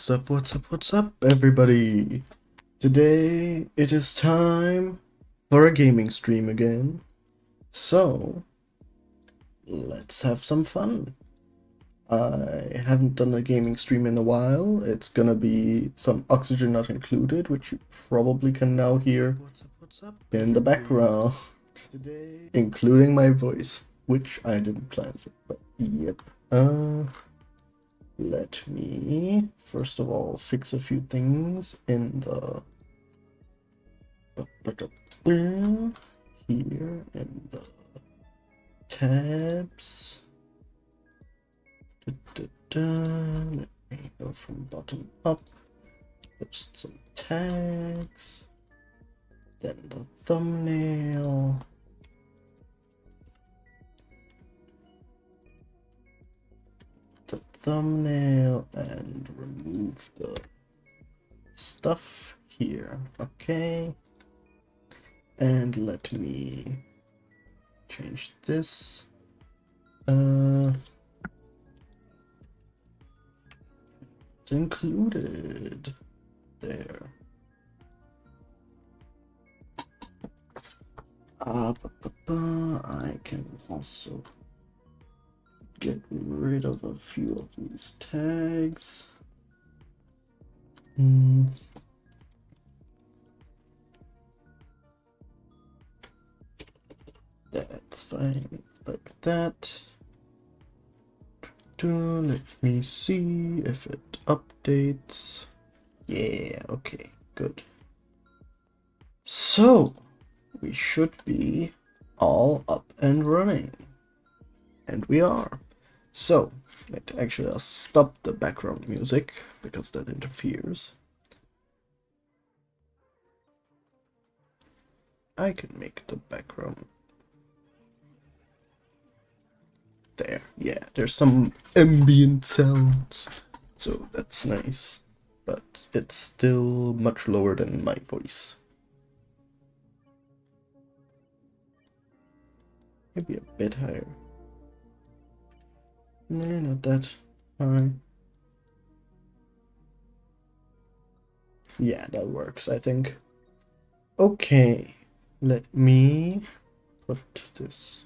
What's up, everybody? Today it is time for a gaming stream again. So, let's have some fun. I haven't done a gaming stream in a while. It's gonna be some Oxygen Not Included, which you probably can now hear in the background, including my voice, which I didn't plan for, but yep. Let me, first of all, fix a few things in the here in the tabs. Let me go from bottom up. First some tags, then the thumbnail. The thumbnail and remove the stuff here. Okay, and let me change this. It's included there. I can also get rid of a few of these tags. That's fine, like that. Let me see if it updates. Yeah, okay, good. So, we should be all up and running. And we are. So, I'll stop the background music because that interferes. I can make the background there. Yeah, there's some ambient sounds, so that's nice, but it's still much lower than my voice. Maybe a bit higher. Nah, not that high. Yeah, that works, I think. Okay, let me put this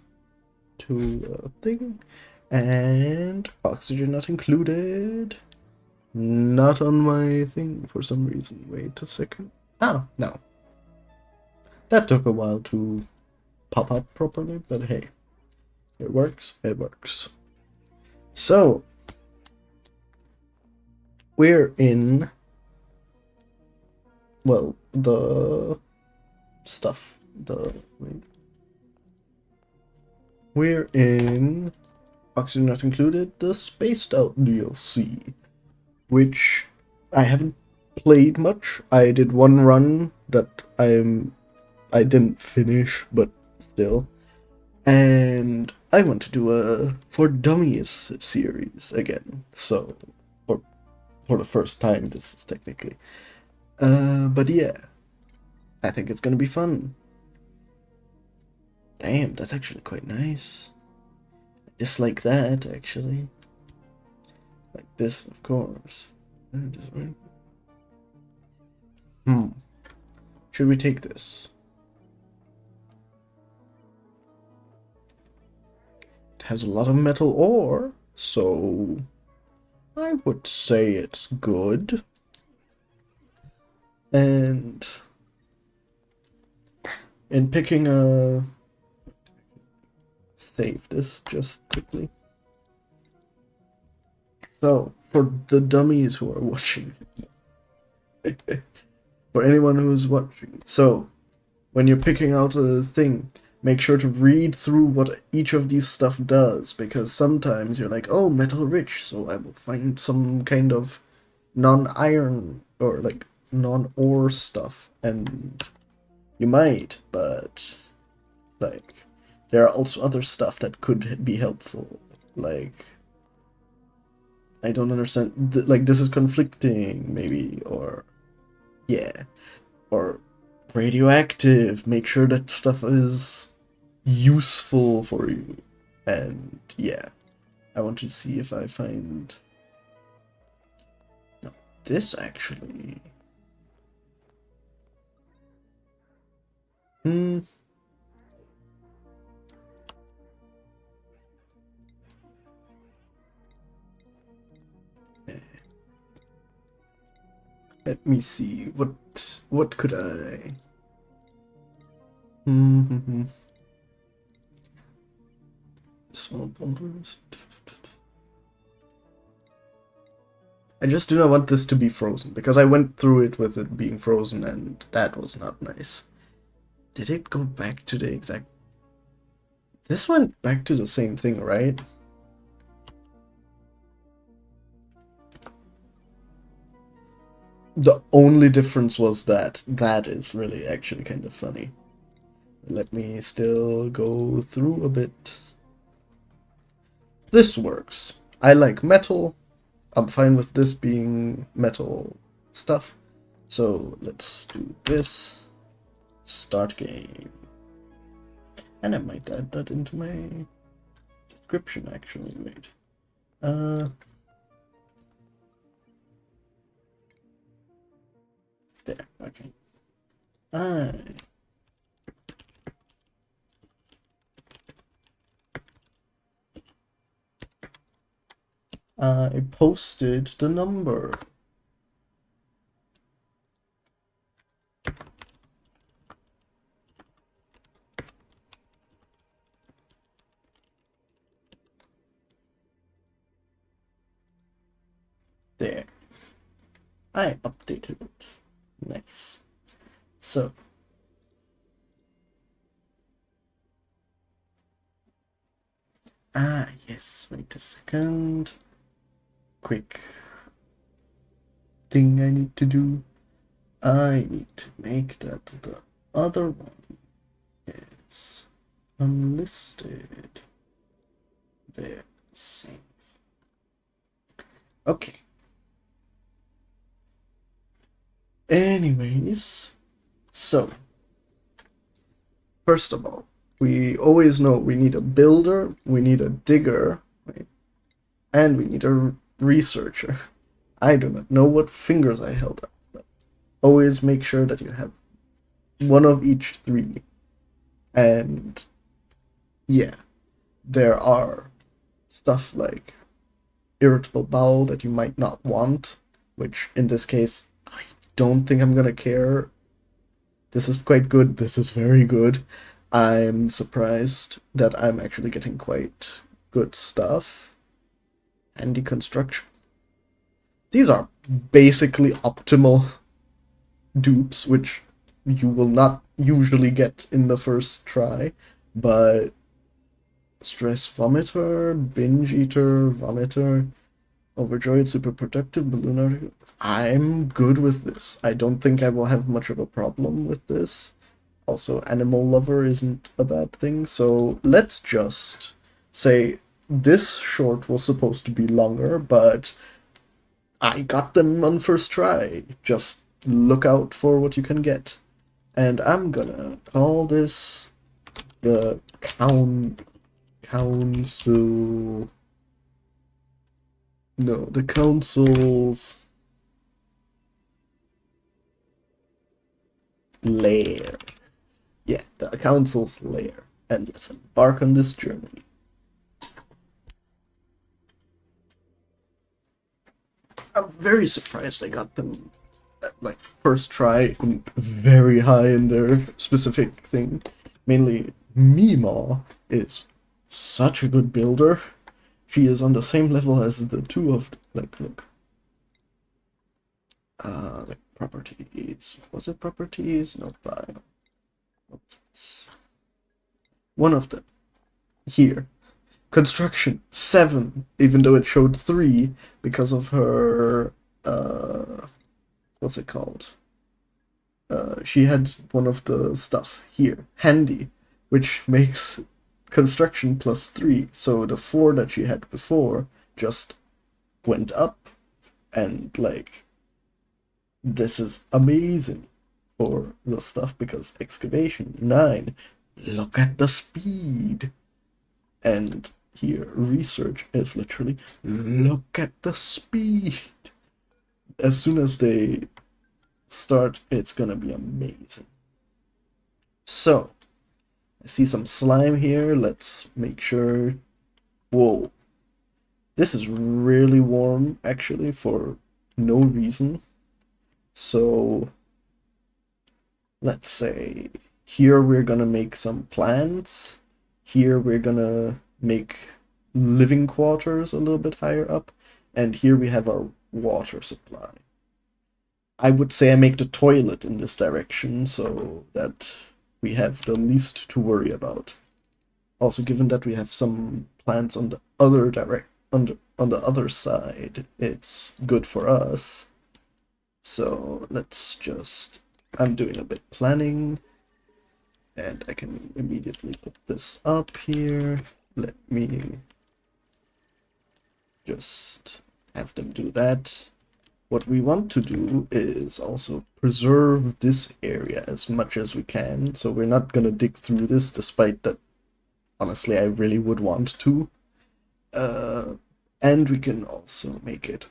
to a thing, and Oxygen Not Included. Not on my thing for some reason. Wait a second. Ah, no. That took a while to pop up properly, but hey, it works, it works. So, we're in, well, the stuff, we're in Oxygen Not Included, the Spaced Out DLC, which I haven't played much. I did one run that I didn't finish, but still. And I want to do a For Dummies series again, so, or for the first time, this is technically. But yeah, I think it's gonna be fun. Damn, that's actually quite nice. Just like that, actually. Like this, of course. Should we take this? It has a lot of metal ore, so I would say it's good. And in picking a... Save this just quickly. So, for the dummies who are watching, for anyone who's watching, so when you're picking out a thing, make sure to read through what each of these stuff does, because sometimes you're like, oh, metal rich, so I will find some kind of non-iron or like non-ore stuff, and you might, but like there are also other stuff that could be helpful, like I don't understand, like this is conflicting maybe, or yeah, or radioactive, make sure that stuff is useful for you. And yeah, I want to see if I find... No, this actually. Hmm. Let me see. What could I? Small boulders. I just do not want this to be frozen, because I went through it with it being frozen, and that was not nice. Did it go back to the exact... This went back to the same thing, right? The only difference was that that is really actually kind of funny. Let me still go through a bit. This works. I like metal. I'm fine with this being metal stuff. So let's do this. Start game. And I might add that into my description actually. Wait. There, okay. I posted the number. There. I updated it. Nice. So. Yes, wait a second. Quick thing I need to do. I need to make that the other one is unlisted. There, save. Okay. Anyways, so first of all, we always know we need a builder, we need a digger, right? And we need a researcher. I do not know what fingers I held up, but always make sure that you have one of each three. And yeah, there are stuff like irritable bowel that you might not want, which in this case, I don't think I'm gonna care. This is quite good. This is very good. I'm surprised that I'm actually getting quite good stuff. And deconstruction. These are basically optimal dupes, which you will not usually get in the first try, but stress vomiter, binge eater, vomiter, overjoyed, super productive, balloon article. I'm good with this. I don't think I will have much of a problem with this. Also, animal lover isn't a bad thing, so let's just say this short was supposed to be longer, but I got them on first try. Just look out for what you can get. And I'm gonna call this the council... No, the council's lair. Yeah, the council's lair. And let's embark on this journey. I'm very surprised I got them at, like, first try and very high in their specific thing. Mainly, Meemaw is such a good builder. She is on the same level as the two of them. Like, look. Like properties. Was it properties? No, bio. One of them. Here. Construction 7, even though it showed 3 because of her what's it called? She had one of the stuff here, handy, which makes construction +3. So the 4 that she had before just went up, and like this is amazing for the stuff because excavation 9. Look at the speed. And here, research is literally, look at the speed. as soon as they start, it's gonna be amazing. So, I see some slime here. Let's make sure. Whoa. This is really warm, actually, for no reason. So, let's say here we're gonna make some plants. Here we're gonna make living quarters a little bit higher up. And here we have our water supply. I would say I make the toilet in this direction so that we have the least to worry about. Also, given that we have some plants on the other on the other side, it's good for us. So let's just, I'm doing a bit planning, and I can immediately put this up here. Let me just have them do that. What we want to do is also preserve this area as much as we can, so we're not gonna dig through this, despite that, honestly, I really would want to. And we can also make it,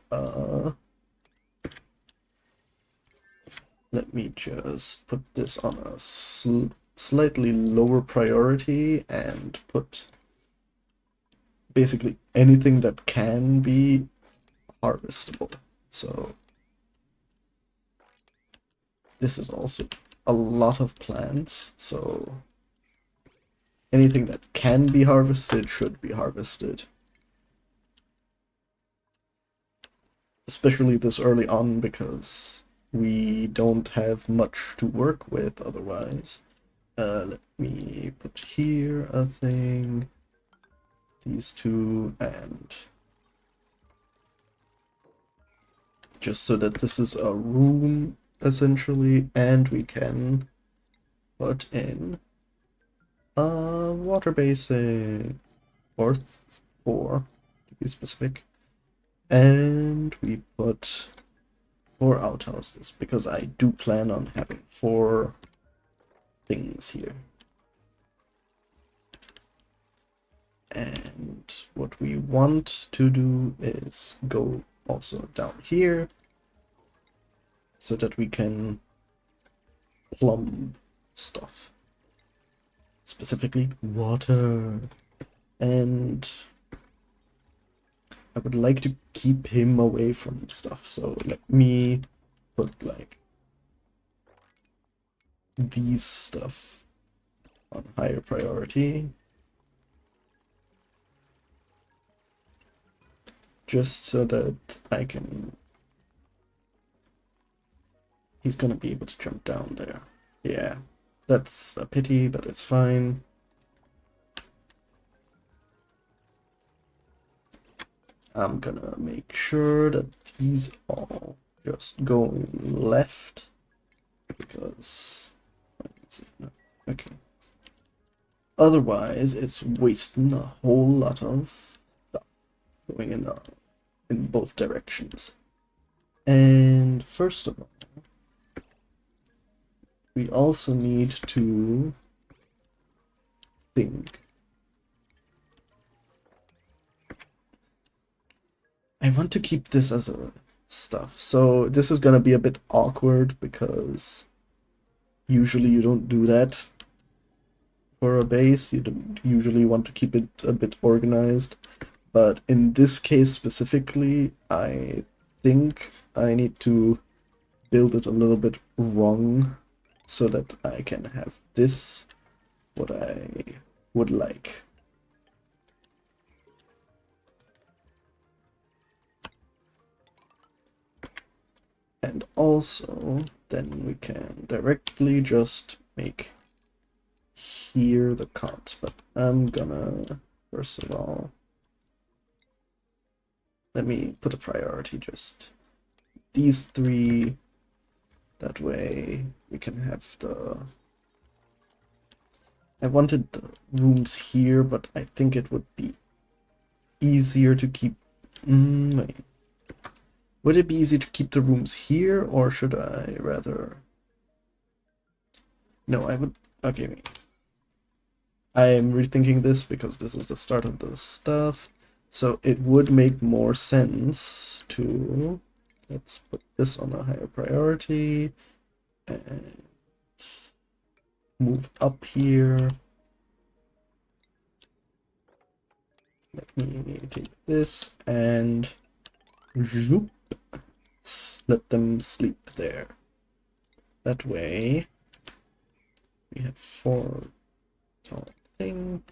let me just put this on a slightly lower priority and put basically anything that can be harvestable. So this is also a lot of plants, so anything that can be harvested should be harvested. Especially this early on, because we don't have much to work with otherwise. Let me put here a thing, these two, and just so that this is a room, essentially, and we can put in a water basin, or 4 to be specific. And we put 4 outhouses, because I do plan on having 4 things here. And what we want to do is go also down here, so that we can plumb stuff. Specifically water. And I would like to keep him away from stuff, so let me put like these stuff on higher priority. Just so that I can... He's gonna be able to jump down there. Yeah, that's a pity, but it's fine. I'm gonna make sure that these all just go left, because... Okay. Otherwise, it's wasting a whole lot of stuff going in both directions. And first of all, we also need to think. I want to keep this as a stuff, so this is gonna be a bit awkward, because usually you don't do that for a base. You don't usually want to keep it a bit organized, but in this case specifically, I think I need to build it a little bit wrong, so that I can have this, what I would like. And also, then we can directly just make here the cots, but I'm gonna, first of all, let me put a priority, just these 3, that way we can have the... I wanted the rooms here, but I think it would be easier to keep... wait. Would it be easy to keep the rooms here, or should I rather... No, I would... Okay, wait. I am rethinking this because this is the start of the stuff. So it would make more sense to Let's put this on a higher priority and move up here. Let me take this and zoop, let them sleep there. That way we have 4 tall thing.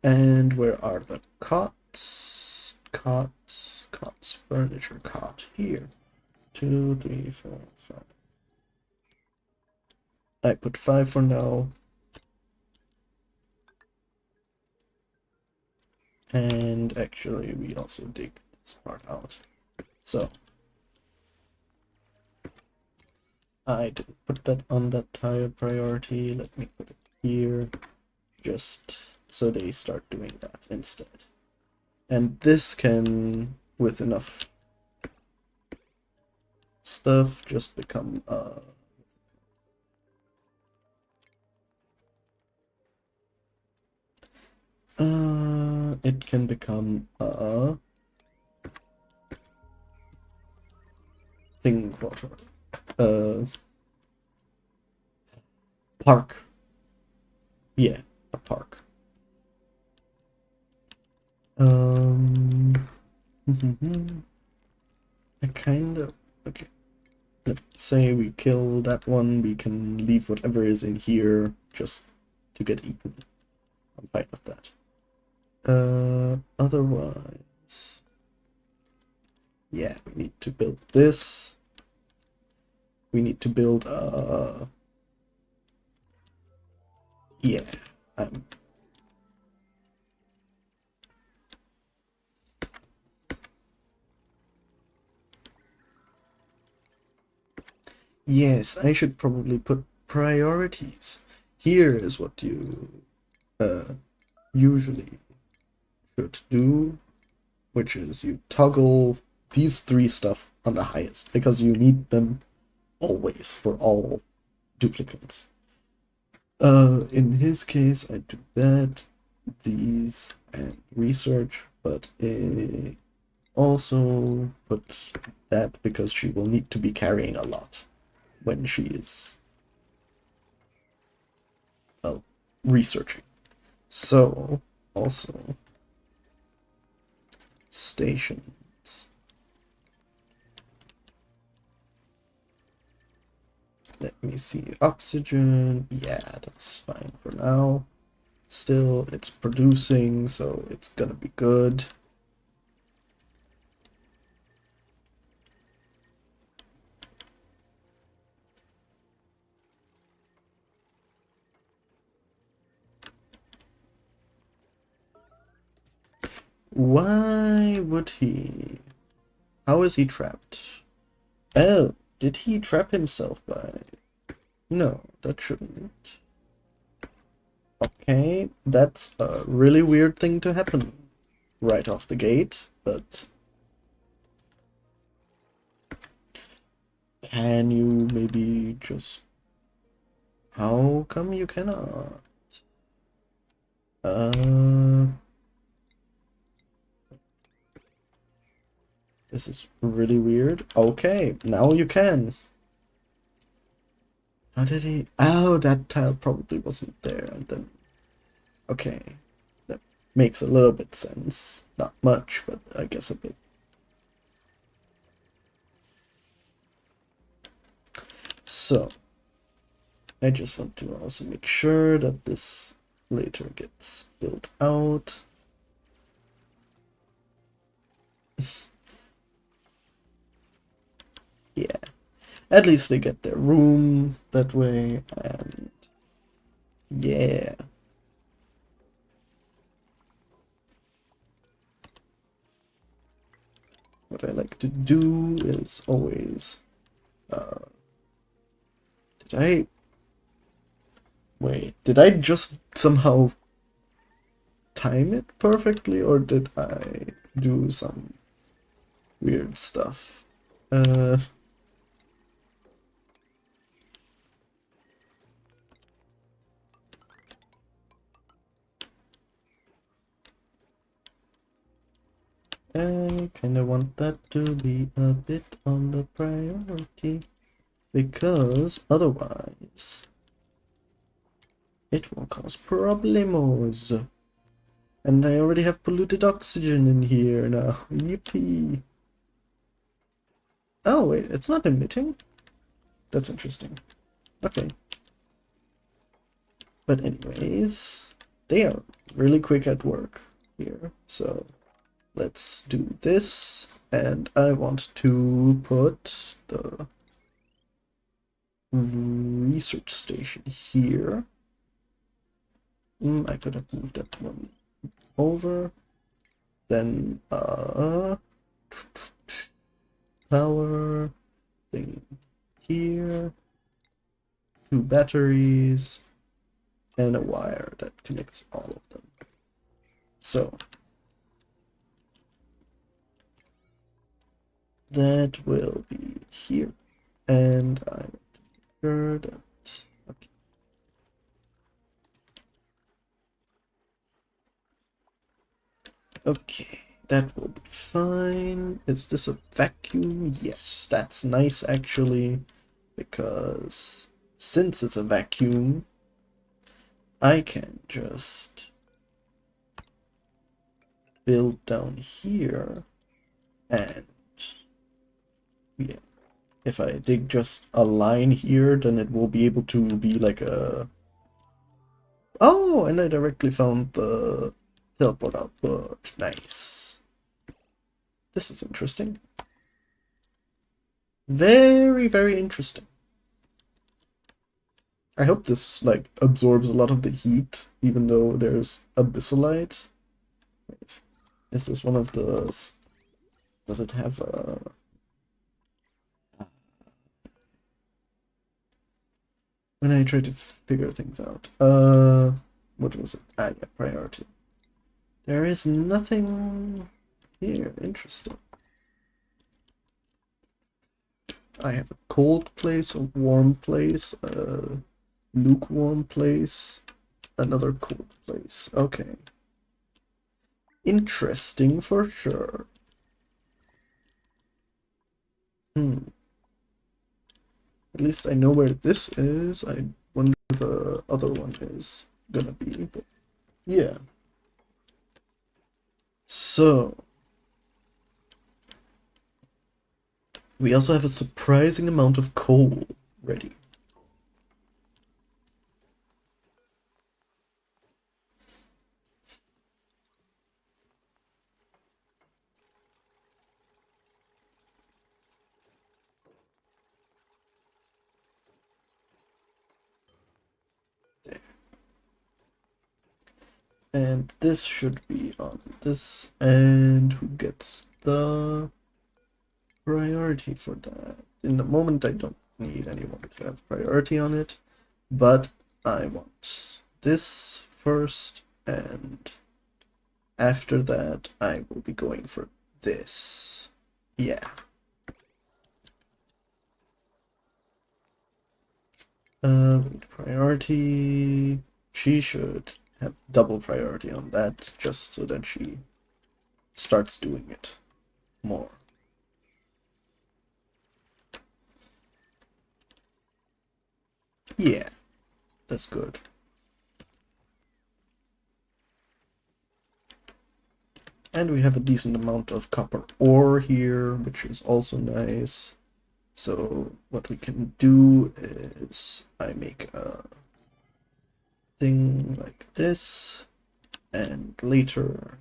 And where are the cots? Cots, furniture cot here. 2, 3, 4, 5. I put 5 for now. And actually, we also dig this part out. So I didn't put that on that higher priority. Let me put it here, just so they start doing that instead. And this can, with enough stuff, just become it can become a thing quarter. Park. Yeah, a park. I kind of, okay. Let's say we kill that one, we can leave whatever is in here just to get eaten. I'm fine with that. Otherwise, yeah, we need to build this. We need to build yeah, yes, I should probably put priorities. Here is what you usually should do, which is you toggle these 3 stuff on the highest because you need them always for all duplicates. In his case, I do that, these, and research, but also put that because she will need to be carrying a lot when she is researching. So, also, stations. Let me see, oxygen, yeah, that's fine for now. Still, it's producing, so it's gonna be good. Why would he? How is he trapped? Oh, did he trap himself by... No, that shouldn't. Okay, that's a really weird thing to happen right off the gate, but... Can you maybe just... How come you cannot? This is really weird. Okay, now you can. How did he... Oh, that tile probably wasn't there, and then... Okay, that makes a little bit sense. Not much, but I guess a bit. So, I just want to also make sure that this later gets built out. Yeah, at least they get their room that way, and yeah. What I like to do is always, did I just somehow time it perfectly, or did I do some weird stuff? I kinda want that to be a bit on the priority, because otherwise it will cause problemos. And I already have polluted oxygen in here now. Yippee. Oh wait, it's not emitting? That's interesting. Okay. But anyways, they are really quick at work here, so let's do this. And I want to put the research station here. I could have moved that one over. Then power thing here, 2 batteries, and a wire that connects all of them. So that will be here, and I'm sure that okay. Okay, that will be fine. Is this a vacuum? Yes, that's nice actually, because since it's a vacuum, I can just build down here, and yeah, if I dig just a line here, then it will be able to be like a... Oh, and I directly found the teleport output. Nice. This is interesting. Very, very interesting. I hope this like absorbs a lot of the heat, even though there's abyssalite. Wait, is this one of the... Does it have a... When I try to figure things out. What was it? Ah, yeah, priority. There is nothing here. Interesting. I have a cold place, a warm place, a lukewarm place, another cold place. Okay. Interesting for sure. At least I know where this is. I wonder where the other one is gonna be, but yeah. So we also have a surprising amount of coal ready. There. And this should be on this, and who gets the priority for that? In the moment, I don't need anyone to have priority on it, but I want this first, and after that, I will be going for this. Yeah. Priority. She should have double priority on that, just so that she starts doing it more. Yeah, that's good. And we have a decent amount of copper ore here, which is also nice. So what we can do is I make a thing like this, and later,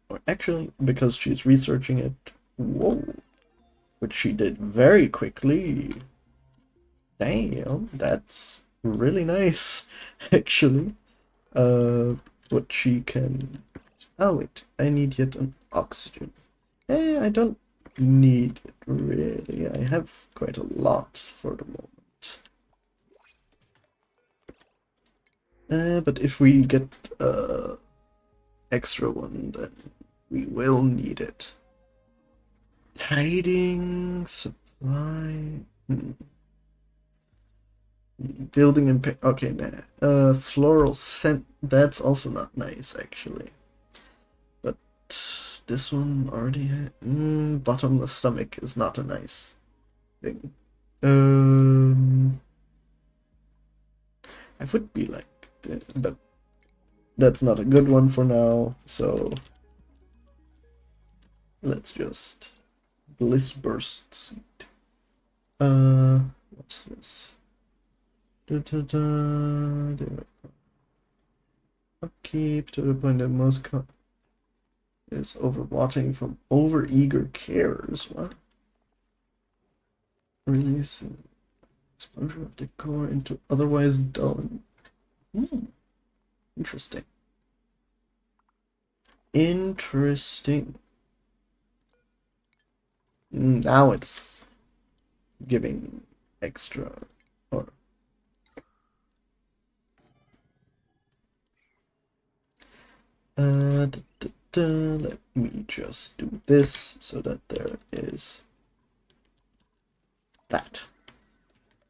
or actually, because she's researching it, whoa, which she did very quickly. Damn, that's really nice, actually. What she can... Oh wait, I need yet an oxygen. I don't need it really. I have quite a lot for the moment. But if we get extra one, then we will need it. Tiding supply. Building and okay, nah. Floral scent. That's also not nice, actually. But this one already had... bottomless stomach is not a nice thing. I would be like this, but that's not a good one for now, so let's just Bliss Burst Seed. What's this? Upkeep to the point that most is overwatering from overeager carers. What? Release explosion of the core into otherwise dull. Interesting. Interesting. Now it's giving extra or let me just do this so that there is that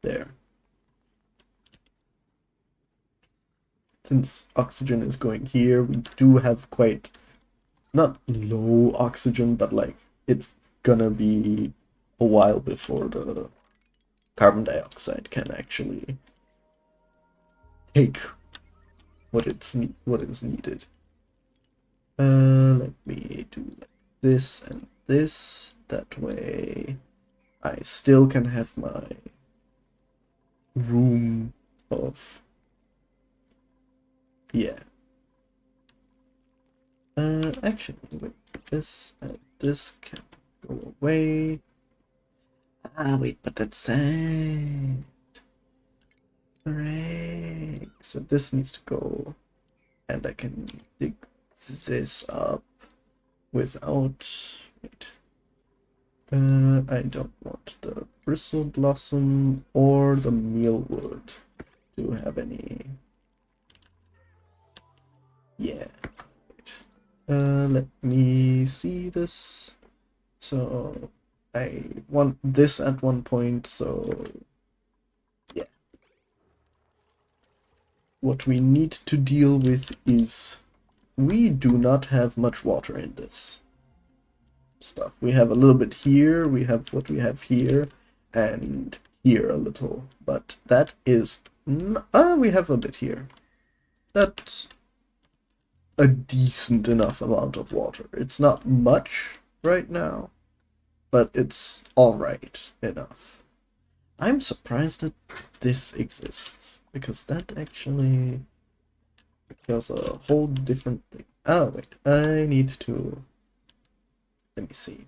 there. Since oxygen is going here, we do have quite not low oxygen, but like it's gonna be a while before the carbon dioxide can actually take what is needed. Let me do like this and this. That way I still can have my room of... yeah. Actually, wait, this and this can go away. Wait, but that's sad. Hooray. So this needs to go, and I can dig this up without... wait. I don't want the bristle blossom or the mealwood to have any... yeah. Wait. Let me see this. So I want this at one point, so yeah. What we need to deal with is we do not have much water in this stuff. We have a little bit here, we have what we have here, and here a little, but that is... we have a bit here. That's a decent enough amount of water. It's not much right now, but it's alright enough. I'm surprised that this exists, because that actually does a whole different thing. Oh, wait, I need to... let me see.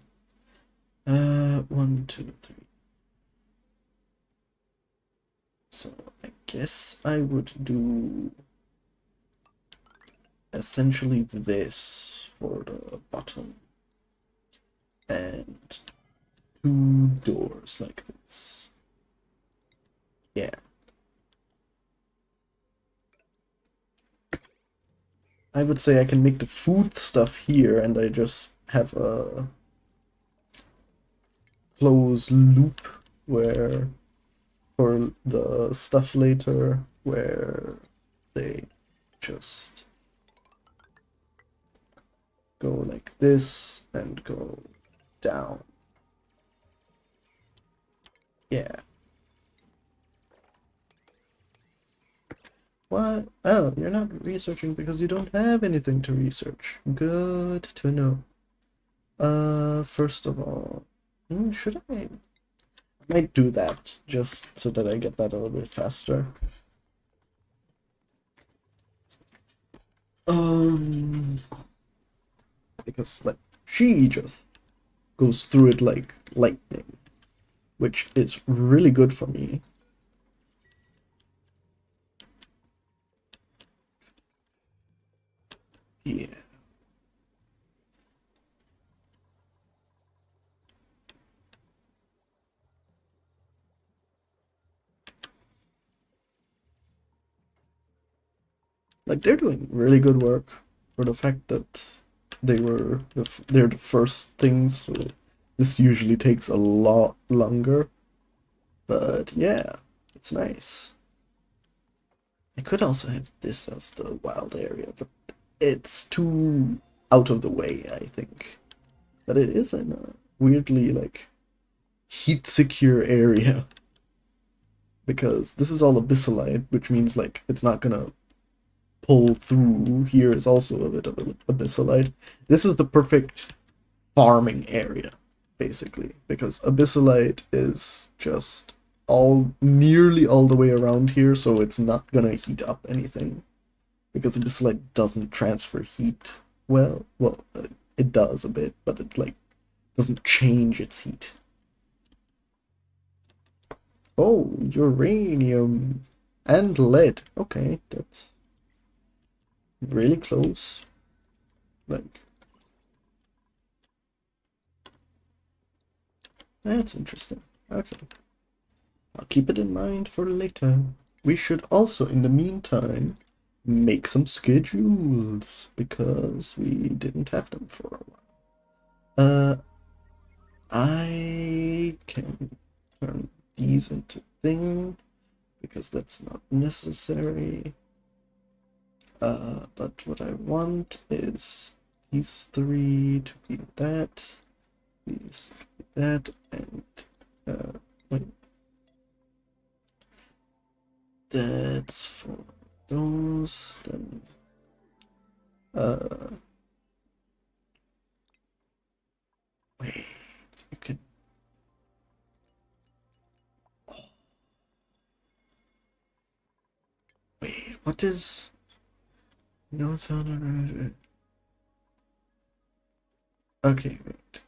1, 2, 3. So I guess I would do essentially this for the bottom. And 2 doors like this. Yeah. I would say I can make the food stuff here, and I just have a closed loop where for the stuff later where they just go like this and go down. Yeah. What? Oh, you're not researching because you don't have anything to research. Good to know. First of all, should I might do that just so that I get that a little bit faster. Because like she just goes through it like lightning, which is really good for me. Yeah. Like they're doing really good work for the fact that they're the first things. So this usually takes a lot longer, but yeah, it's nice. I could also have this as the wild area, but it's too out of the way, I think. But it is in a weirdly, like, heat-secure area. Because this is all abyssalite, which means, like, it's not gonna pull through. Here is also a bit of abyssalite. This is the perfect farming area, basically, because abyssalite is just nearly all the way around here, so it's not gonna heat up anything, because abyssalite doesn't transfer heat well. It does a bit, but it like doesn't change its heat. Oh, uranium and lead. Okay, that's really close. Like, that's interesting. Okay. I'll keep it in mind for later. We should also, in the meantime, make some schedules, because we didn't have them for a while. I can turn these into thing, because that's not necessary. But what I want is these three to be that, these to be that, and wait. That's for those, then wait, you can, oh, wait, what is, no, it's on, okay, wait,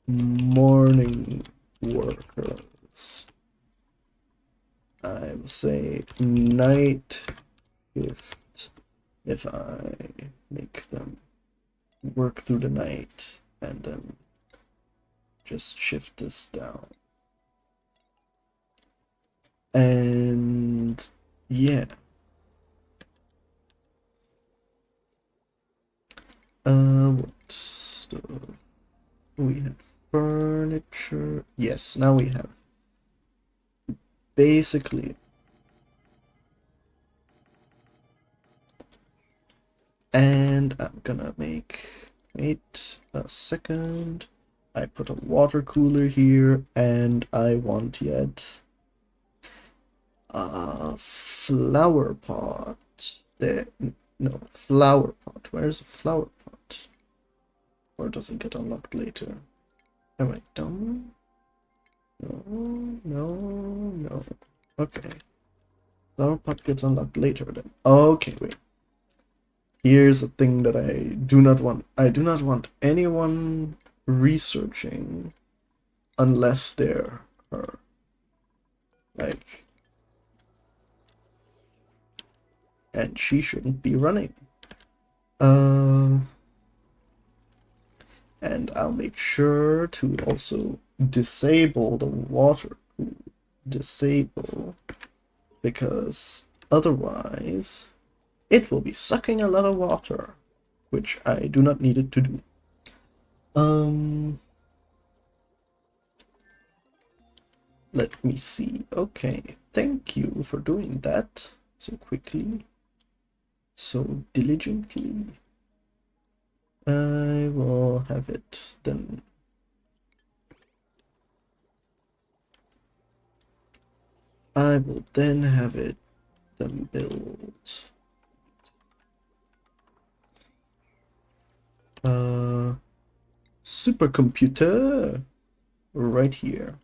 morning workers, I will say night shift if I make them work through the night, and then just shift this down. And yeah. What stuff? We have furniture. Yes, now we have basically. And I'm gonna make, wait a second. I put a water cooler here, and I want yet a flower pot. There, no, flower pot. Where's the flower pot? Or does it get unlocked later? Am I dumb? No, no, no. Okay. Flower pot gets unlocked later then. Okay, wait. Here's a thing that I do not want. I do not want anyone researching unless they're her. Like, and she shouldn't be running. And I'll make sure to also disable the water cool. Disable, because otherwise it will be sucking a lot of water, which I do not need it to do. Let me see. Okay, thank you for doing that so quickly, so diligently. I will have it then. I will then have it then build supercomputer right here.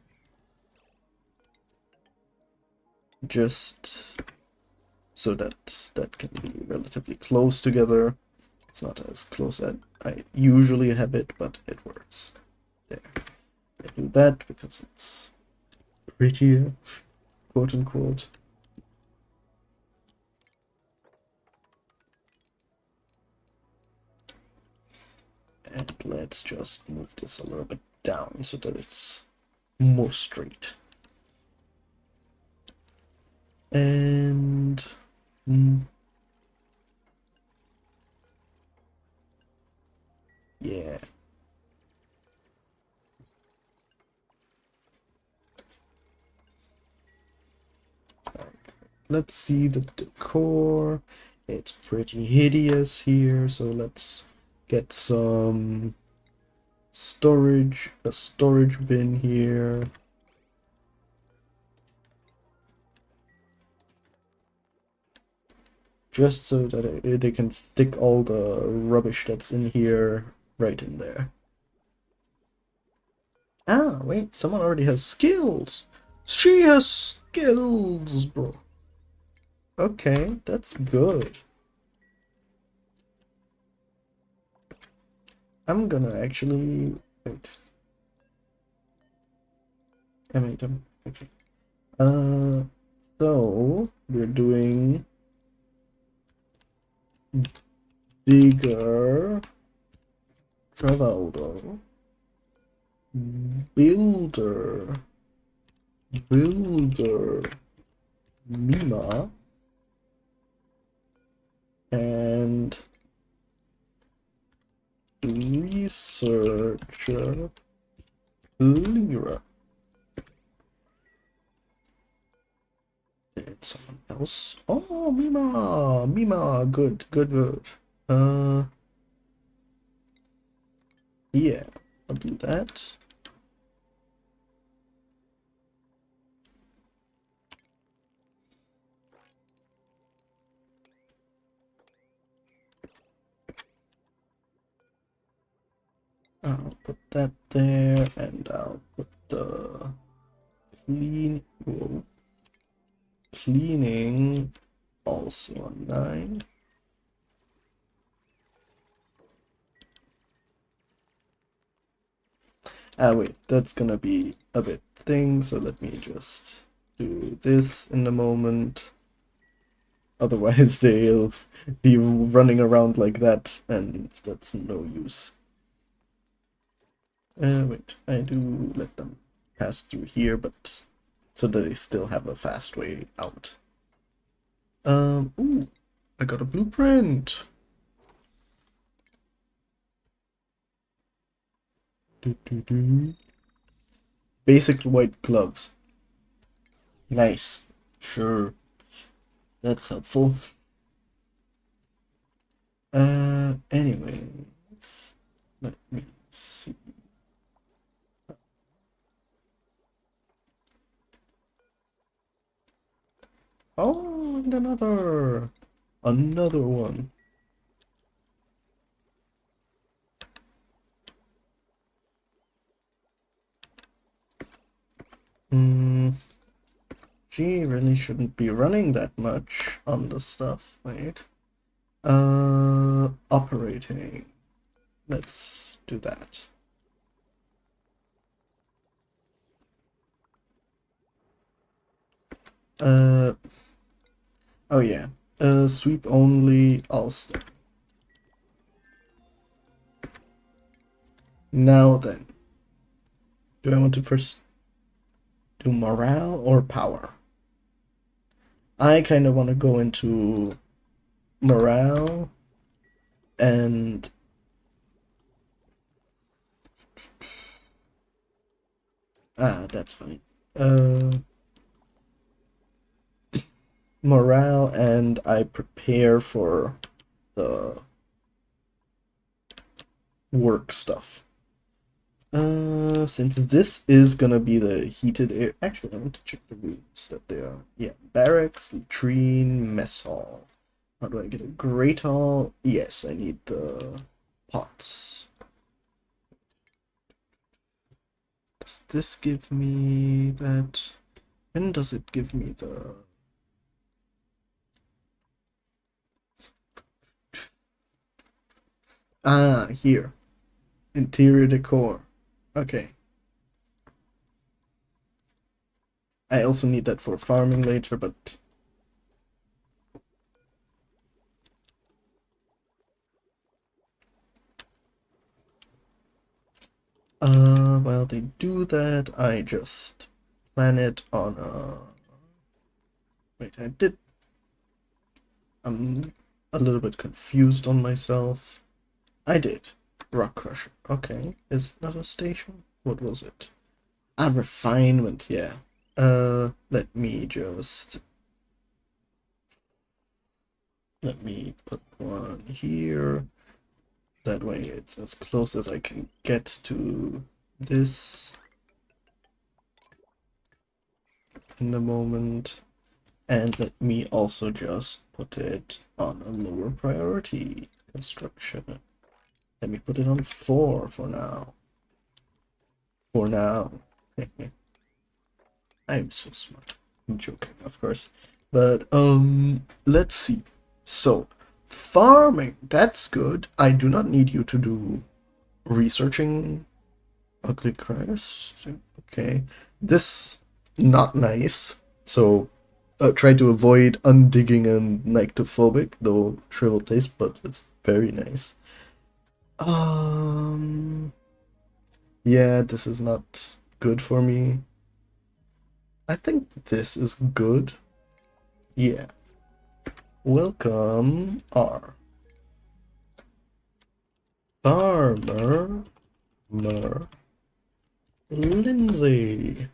Just so that that can be relatively close together. It's not as close as I usually have it, but it works. There. I do that because it's prettier, quote unquote. And let's just move this a little bit down so that it's more straight. And yeah. Let's see the decor. It's pretty hideous here, so let's get some storage, a storage bin here. Just so that they can stick all the rubbish that's in here right in there. Ah, wait, someone already has skills! She has skills, bro. Okay, that's good. I'm gonna actually... Wait. I made them. Okay. So we're doing digger, Travaldo, builder, Mima, and researcher, Lyra. And someone else. Oh, Mima, good. Yeah, I'll do that. I'll put that there, and I'll put the cleaning also on 9. Ah, wait, that's gonna be a bit thing, so let me just do this in a moment. Otherwise, they'll be running around like that, and that's no use. Wait, I do let them pass through here, but so that they still have a fast way out. Ooh, I got a blueprint. Basic white gloves. Nice. Sure. That's helpful. Anyways, let me see. Oh, and another one. She really shouldn't be running that much on the stuff, right? Operating. Let's do that. Oh yeah. Sweep only Ulster. Now then. Do I want to first do morale or power? I kind of want to go into morale and that's fine. Morale, and I prepare for the work stuff. Since this is gonna be the heated air, actually I want to check the rooms that they are. Yeah, barracks, latrine, mess hall. How do I get a great hall? Yes, I need the pots. Does this give me that? When does it give me the... Ah, here. Interior decor. Okay. I also need that for farming later, but... while they do that, I just plan it on a... Wait, I'm a little bit confused on myself. I did. Rock Crusher. Okay. Is it not a station? What was it? Ah, refinement, yeah. Let me put one here. That way it's as close as I can get to this in the moment. And let me also just put it on a lower priority construction. Let me put it on 4 for now. For now. I'm so smart. I'm joking, of course. But let's see. So, farming, that's good. I do not need you to do researching ugly criers. Okay. This not nice. So try to avoid undigging and nyctophobic, though shriveled taste, but it's very nice. Yeah, this is not good for me. I think this is good. Yeah. Welcome, R. Farmer Lindsay.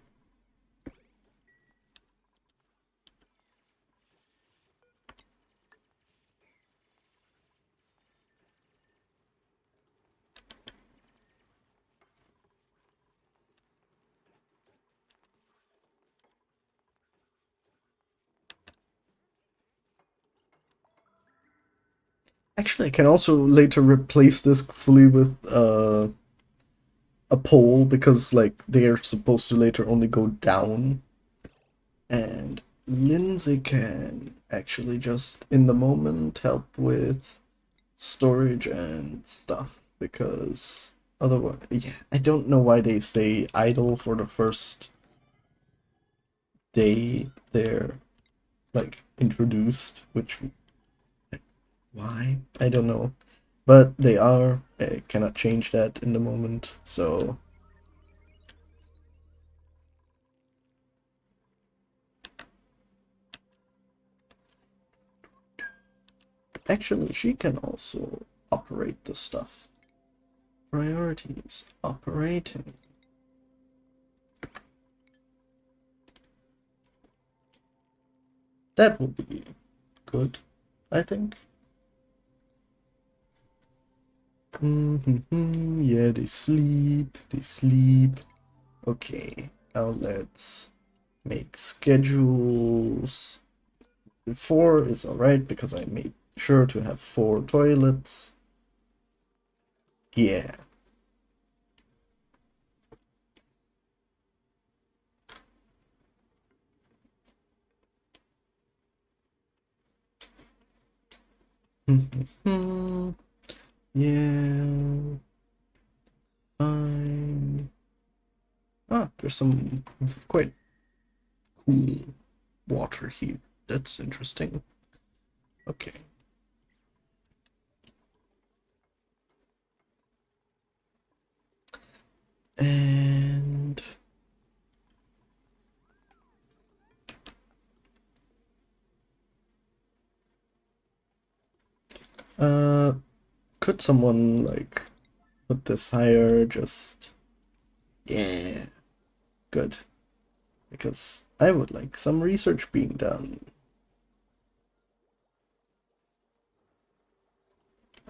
Actually, I can also later replace this fully with a pole because like they are supposed to later only go down. And Lindsay can actually just in the moment help with storage and stuff because otherwise, yeah, I don't know why they stay idle for the first day they're like introduced, which why? I don't know. But they are. I cannot change that in the moment, so actually she can also operate the stuff. Priorities, operating. That will be good, I think. Yeah, they sleep, they sleep. Okay, now let's make schedules. 4 is alright because I made sure to have 4 toilets. Yeah. Yeah. Fine. Ah, there's some quite cool water here. That's interesting. Okay. And could someone like put this higher? Just yeah, good. Because I would like some research being done.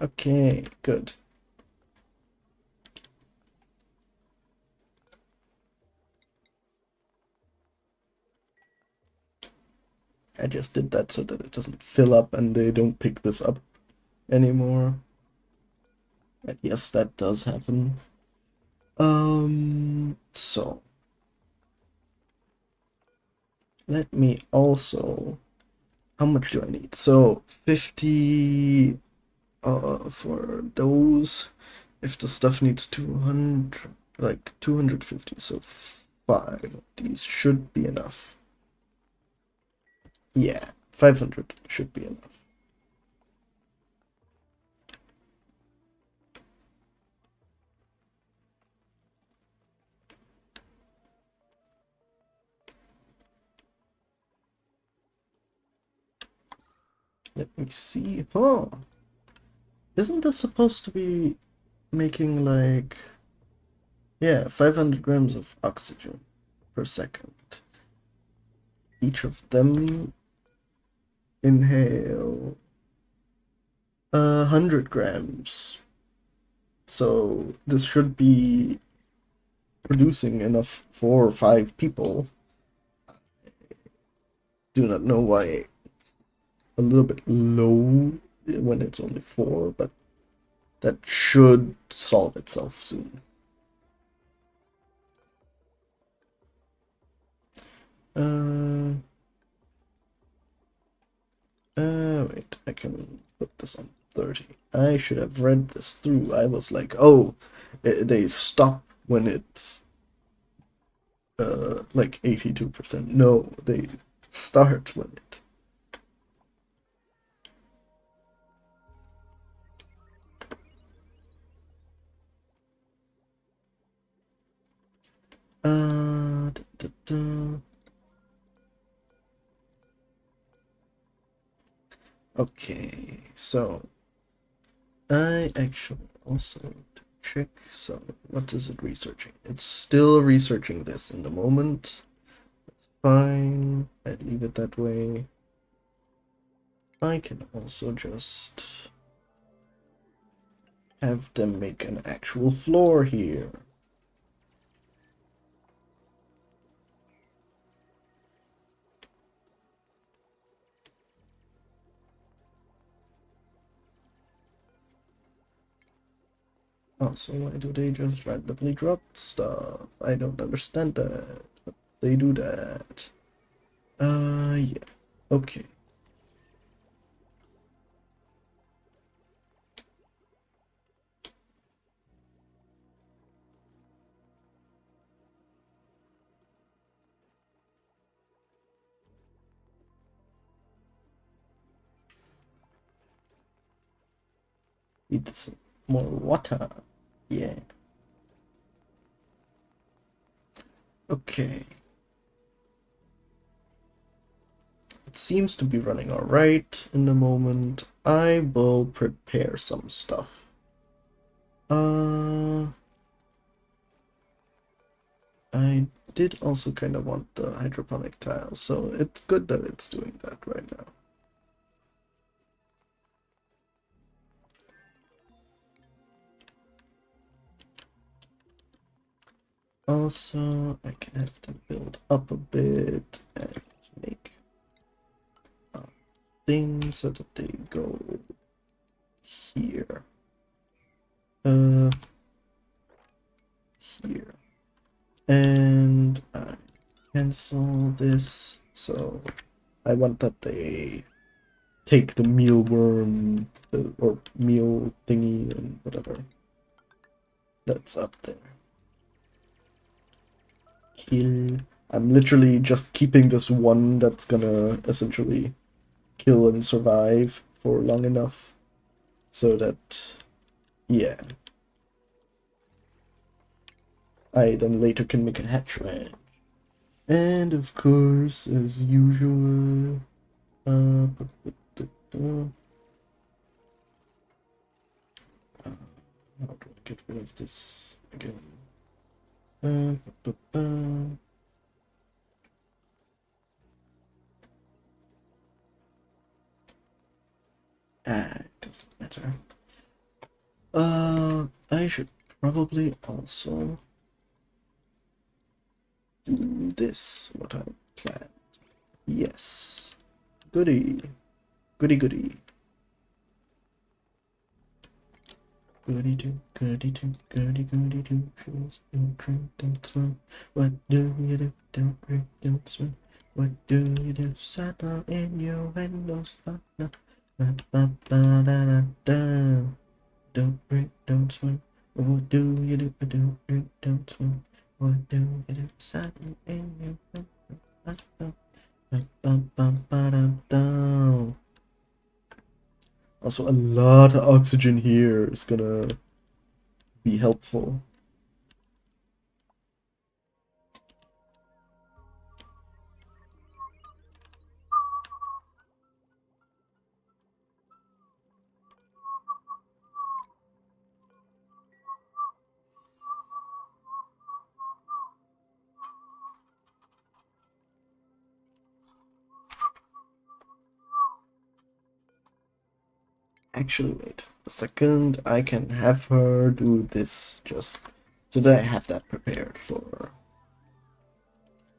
Okay, good. I just did that so that it doesn't fill up and they don't pick this up anymore. And yes, that does happen. So let me also, how much do I need? So 50 for those. If the stuff needs 200, like 250, so 5 of these should be enough. Yeah, 500 should be enough. Let me see. Huh. Isn't this supposed to be making like, yeah, 500 grams of oxygen per second? Each of them inhale 100 grams So this should be producing enough for 5 people. Do not know why it's a little bit low when it's only 4, but that should solve itself soon. Wait, I can put this on 30. I should have read this through. I was like, oh, they stop when it's like 82%. No, they start when it. Da, da, da. Okay, so I actually also want to check. So, what is it researching? It's still researching this in the moment. That's fine. I leave it that way. I can also just have them make an actual floor here. Also, why do they just randomly drop stuff? I don't understand that, but they do that. Yeah. Okay. Need some more water. Yeah. Okay. It seems to be running alright in the moment. I will prepare some stuff. I did also kind of want the hydroponic tile, so it's good that it's doing that right now. Also, I can have them build up a bit and make things so that they go here. Here. And I cancel this, so I want that they take the mealworm or meal thingy and whatever that's up there. Kill. I'm literally just keeping this one that's gonna essentially kill and survive for long enough so that, yeah, I then later can make a hatch ranch. And of course, as usual, how do I get rid of this again? It doesn't matter. I should probably also do this, what I planned. Yes. Goody. Goody goody. Goody two, goody two, goody goody two. Shoes don't drink, don't swim. What do you do? Don't drink, don't swim. What do you do? Saddle in your windows, father. Ba-ba-ba-da-da-da. Don't drink, don't swim. What do you do? Don't drink, don't swim. What do you do? Saddle in your windows, father. Ba-ba-ba-da-da. Also, a lot of oxygen here is gonna be helpful. Actually, wait a second. I can have her do this just so that I have that prepared for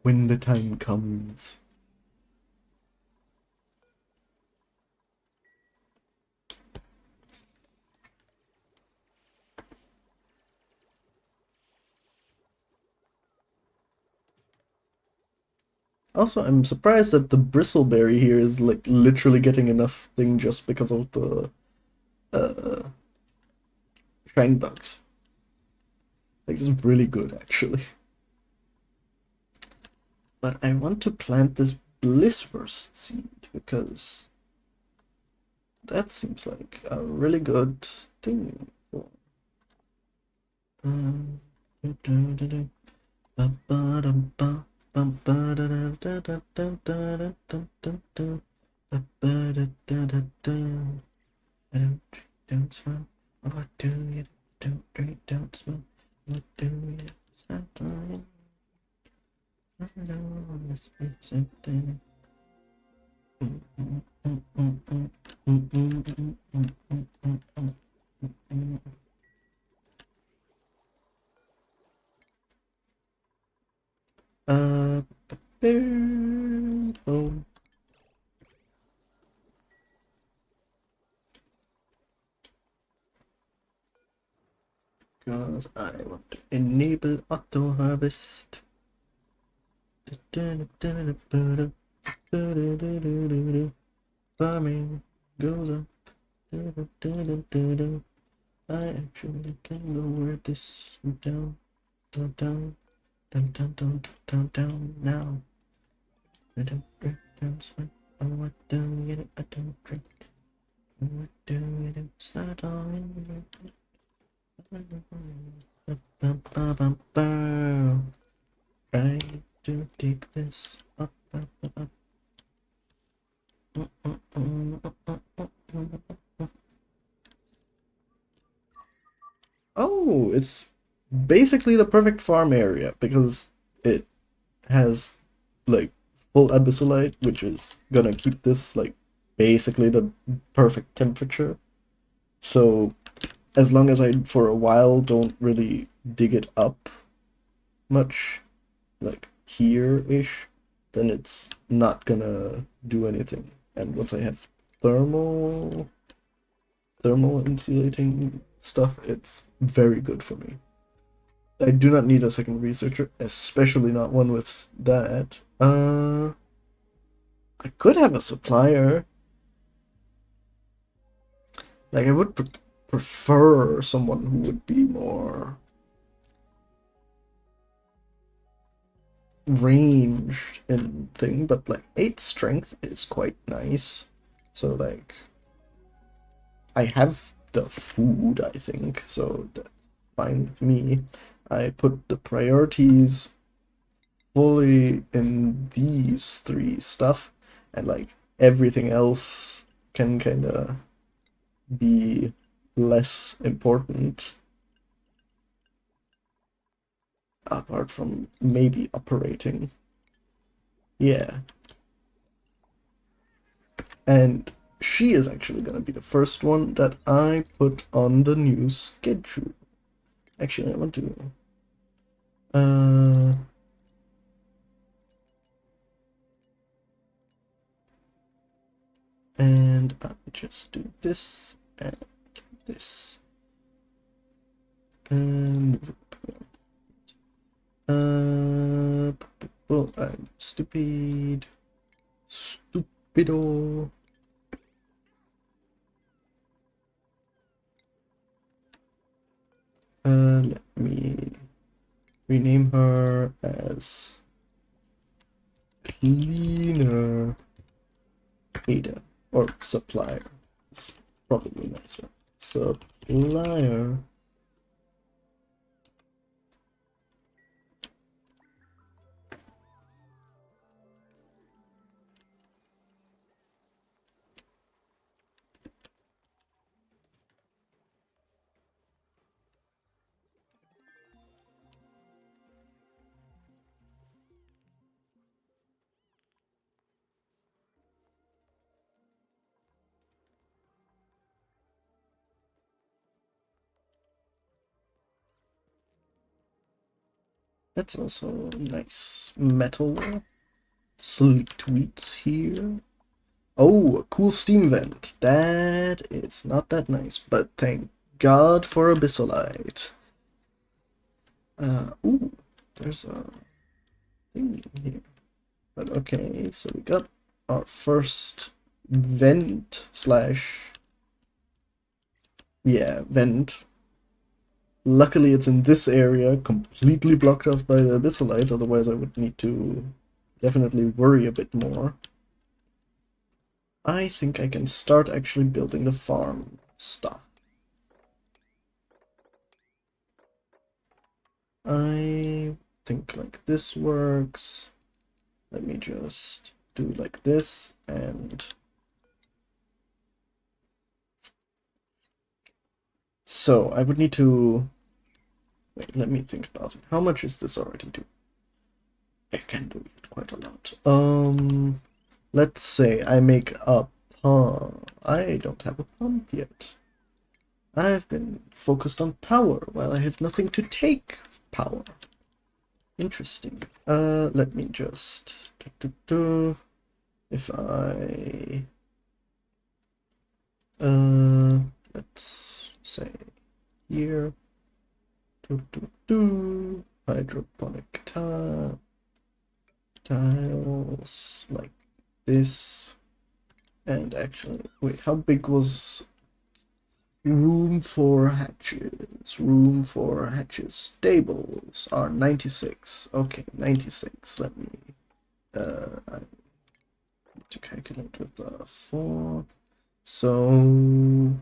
when the time comes. Also, I'm surprised that the bristleberry here is like literally getting enough thing just because of the uh shrine bugs. Like, it's really good actually. But I want to plant this blissburst seed because that seems like a really good thing for. I don't smoke. What do you don't drink, don't smoke? What do you stop doing? I know this be something. Uh, boom. Because I want to enable auto harvest. Farming goes up. I actually can lower this down, down, down, down, down, down, down, down now. I don't drink, don't smoke. Oh, what do you do? I don't drink. What do you do? Start on. I do dig this up, up, up, up. Oh, it's basically the perfect farm area because it has like full abyssalite, which is gonna keep this like basically the perfect temperature. So as long as I for a while don't really dig it up much, like here-ish, then it's not gonna do anything. And once I have thermal insulating stuff, it's very good for me. I do not need a second researcher, especially not one with that. I could have a supplier. Like, I would prefer someone who would be more ranged in thing, but like 8 strength is quite nice. So like I have the food, I think, so that's fine with me. I put the priorities fully in these 3 stuff, and like everything else can kind of be less important apart from maybe operating. Yeah. And she is actually going to be the first one that I put on the new schedule. Actually, I want to. And I just do this and this. And. Oh, I'm stupid. Stupido. Let me rename her as Cleaner Ada, or Supplier. It's probably nicer. Supplier. That's also nice metal. Sleek tweets here. Oh, a cool steam vent. That is not that nice, but thank God for Abyssalite. Ooh, there's a thing here. But okay, so we got our first vent slash... yeah, vent. Luckily it's in this area, completely blocked off by the Abyssalite, otherwise I would need to definitely worry a bit more. I think I can start actually building the farm stuff. I think like this works. Let me just do like this and... so I would need to... wait, let me think about it. How much is this already do? I can do it quite a lot. Let's say I make a pump. I don't have a pump yet. I've been focused on power while I have nothing to take power. Interesting. Let me just... if I... let's say here... hydroponic tiles like this. And actually, wait, how big was room for hatches? Room for hatches. Stables are 96. Okay, 96. Let me I need to calculate with the 4. So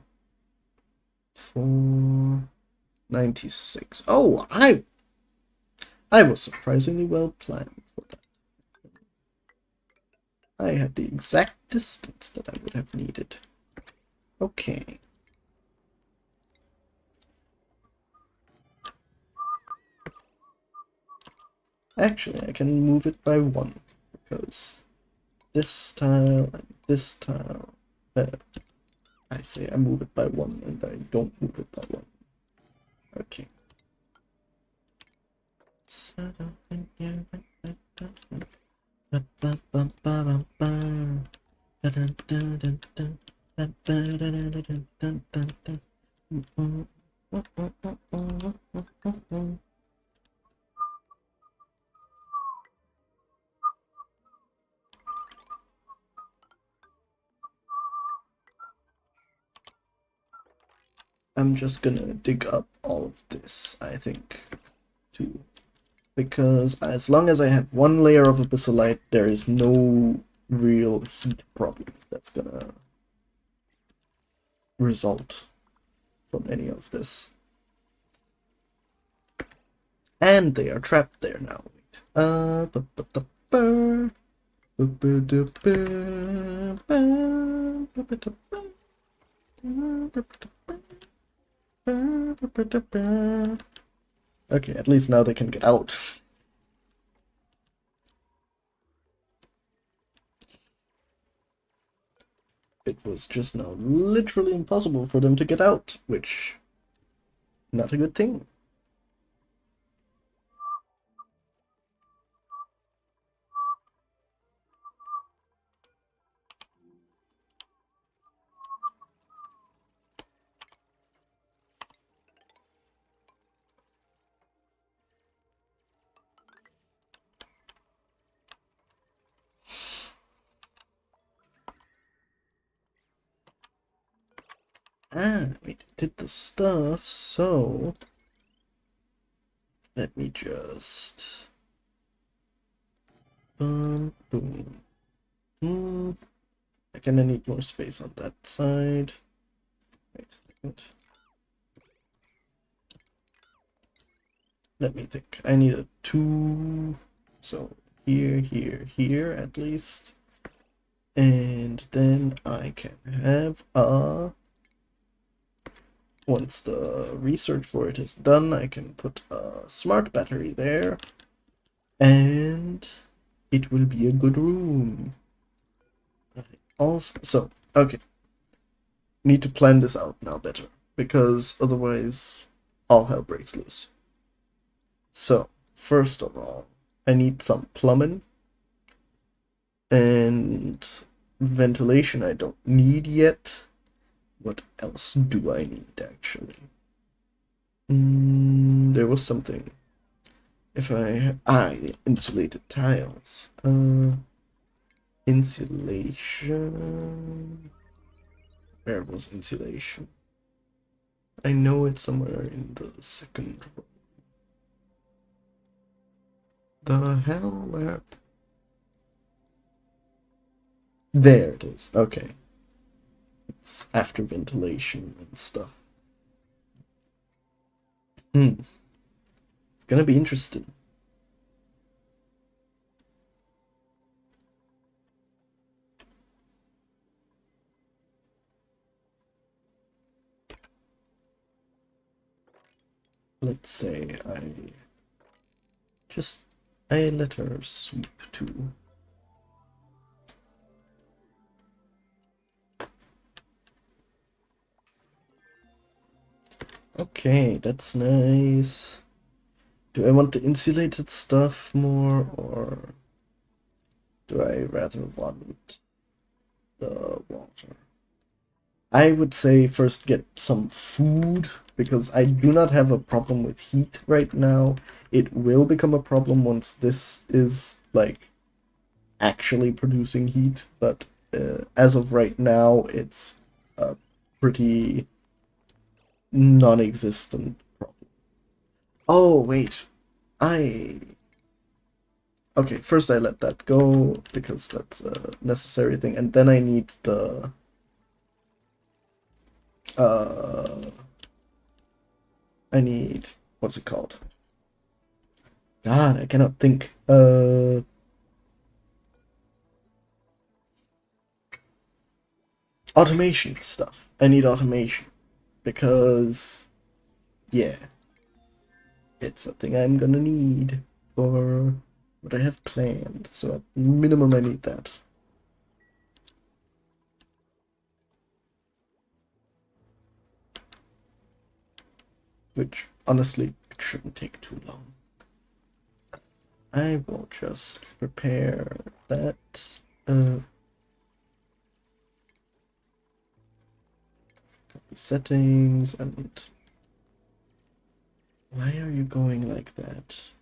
496. Oh, I was surprisingly well planned for that. I had the exact distance that I would have needed. Okay. Actually, I can move it by 1, because this tile and this tile, I say I move it by 1 and I don't move it by 1. Okay. I'm just gonna dig up all of this, I think, too. Because as long as I have one layer of Abyssalite, there is no real heat problem that's gonna result from any of this. And they are trapped there now. Okay, at least now they can get out. It was just now literally impossible for them to get out, which, not a good thing. We did the stuff, so let me just boom. I kinda need more space on that side. Wait a second. Let me think. I need a 2, so here at least. And then I can have a... once the research for it is done, I can put a smart battery there, and it will be a good room. Also, so, okay. Need to plan this out now better, because otherwise all hell breaks loose. So, first of all, I need some plumbing and ventilation I don't need yet. What else do I need, actually? There was something. If I... insulated tiles. Insulation... Where was insulation? I know it's somewhere in the second row. The hell? Where? There it is. Okay. It's after ventilation and stuff. It's gonna be interesting. Let's say I let her sweep too. Okay, that's nice. Do I want the insulated stuff more, or do I rather want the water? I would say first get some food, because I do not have a problem with heat right now. It will become a problem once this is, like, actually producing heat, but as of right now, it's a pretty non-existent problem. Oh, wait. Okay, first I let that go, because that's a necessary thing, and then I need the... I need... What's it called? God, I cannot think. Automation stuff. I need automation. Because... Yeah. It's something I'm gonna need for what I have planned. So at minimum I need that. Which, honestly, it shouldn't take too long. I will just prepare that. Copy settings, and... Why are you going like that?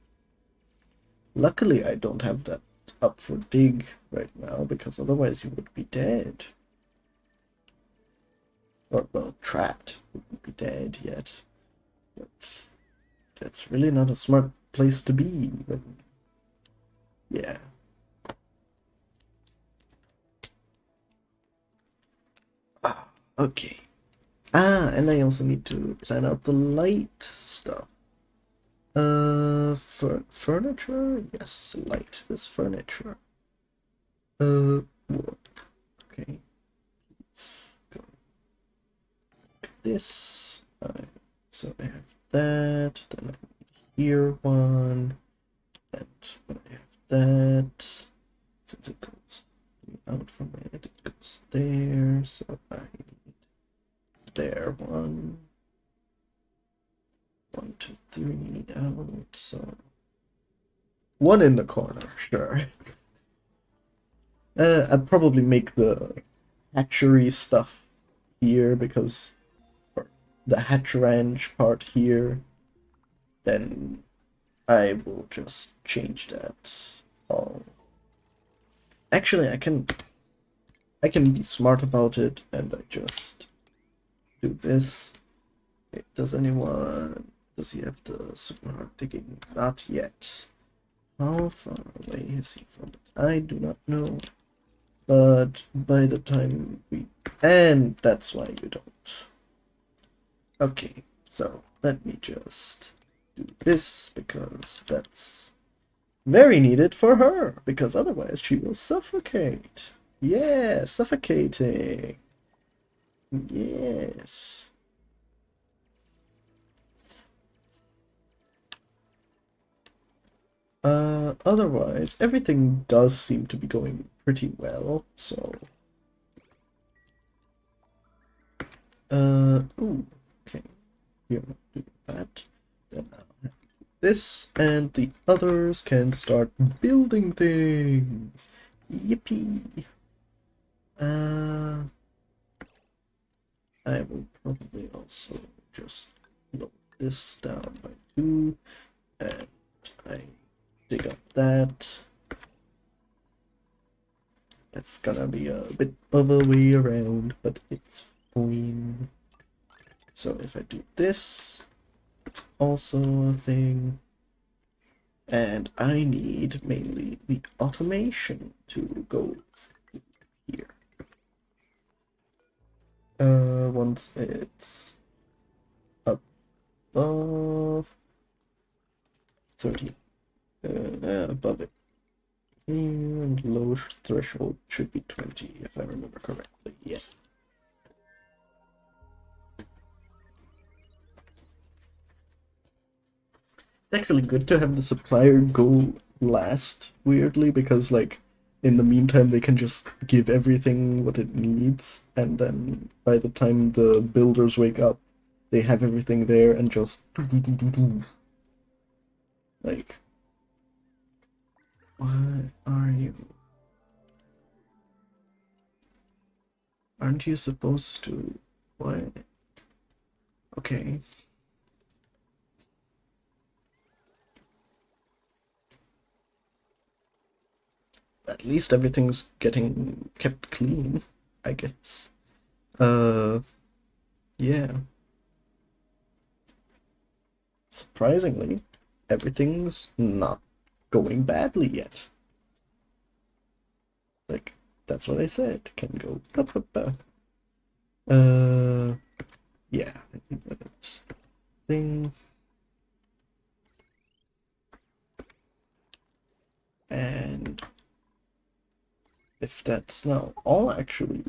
Luckily, I don't have that up for dig right now, because otherwise you would be dead. Or, well, trapped. Wouldn't be dead yet. But that's really not a smart place to be. But yeah. Okay. And I also need to plan out the light stuff. Furniture? Yes, light is furniture. Okay. Let's go like this. So I have that, then I need here one, and when I have that, since it goes out from it, it goes there, so I need there one. 1, 2, 3 out, so one in the corner, sure. I'd probably make the hatchery stuff here, because the hatch ranch part here, then I will just change that all. Actually, I can be smart about it, and I just do this. Okay, does he have the super hard digging? Not yet. How far away is he from it? I do not know. But by the time and that's why you don't. Okay, so let me just do this, because that's very needed for her, because otherwise she will suffocate. Yeah, suffocating. Yes. Otherwise, everything does seem to be going pretty well, so... ooh, okay. You're not doing that. Then I'll have to do this, and the others can start building things. Yippee! I will probably also just lower this down by 2, and I dig up that. That's gonna be a bit of a way around, but it's fine. So if I do this, it's also a thing. And I need mainly the automation to go here. Once it's above 30, above it. And low threshold should be 20, if I remember correctly. Yes. It's actually good to have the supplier go last, weirdly, because, like, in the meantime, they can just give everything what it needs, and then by the time the builders wake up, they have everything there and just do. Like, what are you? Aren't you supposed to? What? Okay. At least everything's getting kept clean, I guess. Yeah. Surprisingly, everything's not going badly yet. Like, that's what I said. Can go. Yeah. Thing. And if that's now all actually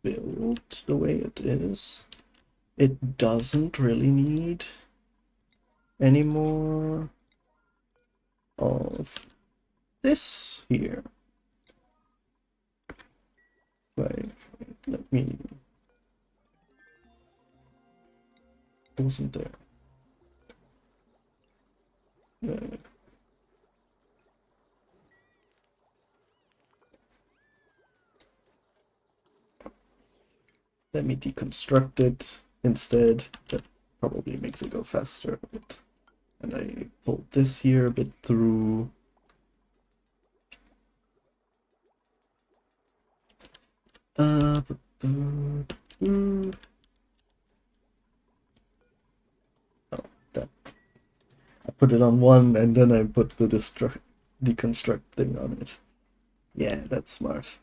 built the way it is, it doesn't really need any more of this here. Like, let me... wasn't there? Let me deconstruct it instead. That probably makes it go faster a bit. And I pulled this here a bit through. Oh, that. I put it on one and then I put the deconstruct thing on it. Yeah, that's smart.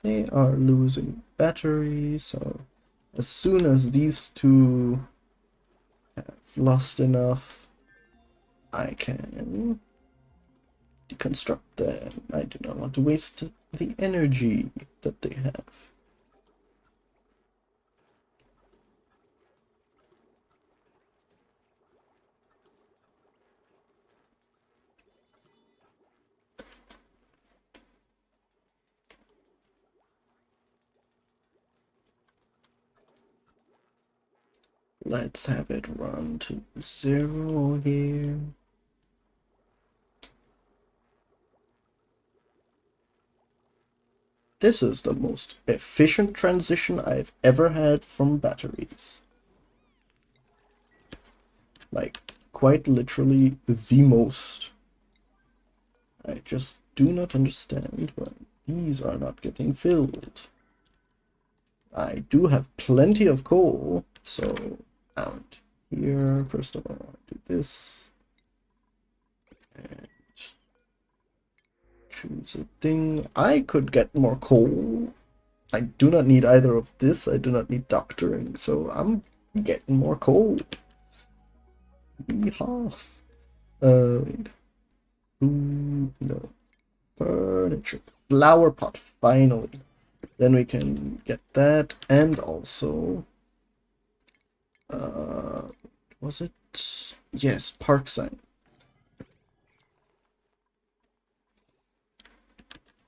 They are losing battery, so as soon as these two have lost enough, I can deconstruct them. I do not want to waste the energy that they have. Let's have it run to 0 here. This is the most efficient transition I've ever had from batteries. Like, quite literally the most. I just do not understand why these are not getting filled. I do have plenty of coal, so out here. First of all, I'll do this. And choose a thing. I could get more coal. I do not need either of this. I do not need doctoring, so I'm getting more coal. Yeehaw. Wait. Ooh, no. Furniture. Flower pot, finally. Then we can get that, and also... was it? Yes, park sign.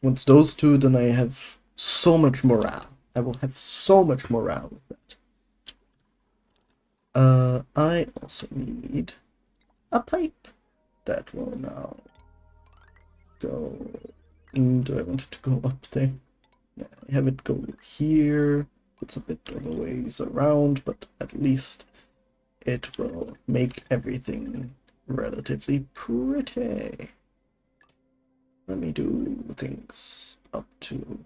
Once those two, then I have so much morale. I will have so much morale with that. I also need a pipe that will now go. Do I want it to go up there? Yeah, I have it go here. It's a bit of a ways around, but at least it will make everything relatively pretty. Let me do things up to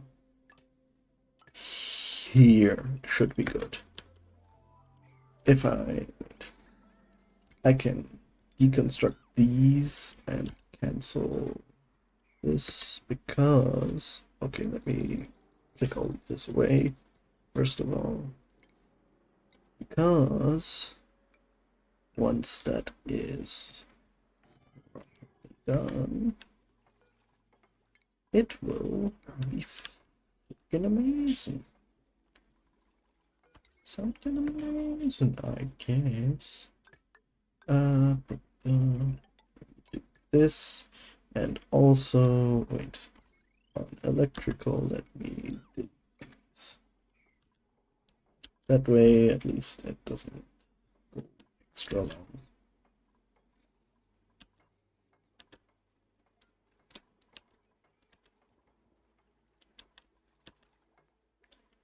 here. Should be good. If I can deconstruct these and cancel this because, okay, let me take all of this away first of all, because once that is done, it will be freaking amazing. Something amazing, I guess. This, and also, wait, on electrical, let me do this. That way, at least it doesn't go extra long.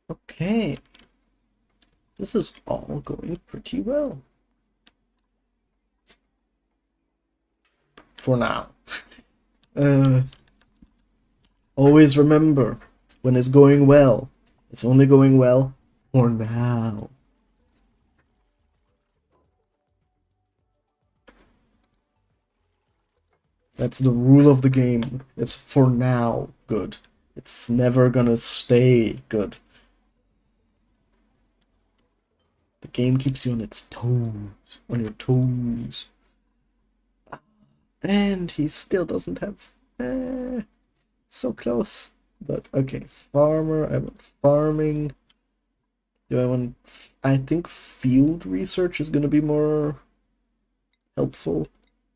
Okay. This is all going pretty well. For now. Always remember, when it's going well, it's only going well for now. That's the rule of the game. It's for now good. It's never gonna stay good. The game keeps you on its toes, on your toes. And he still doesn't have... so close. But okay, farmer, I want farming. Do I want... I think field research is gonna be more helpful.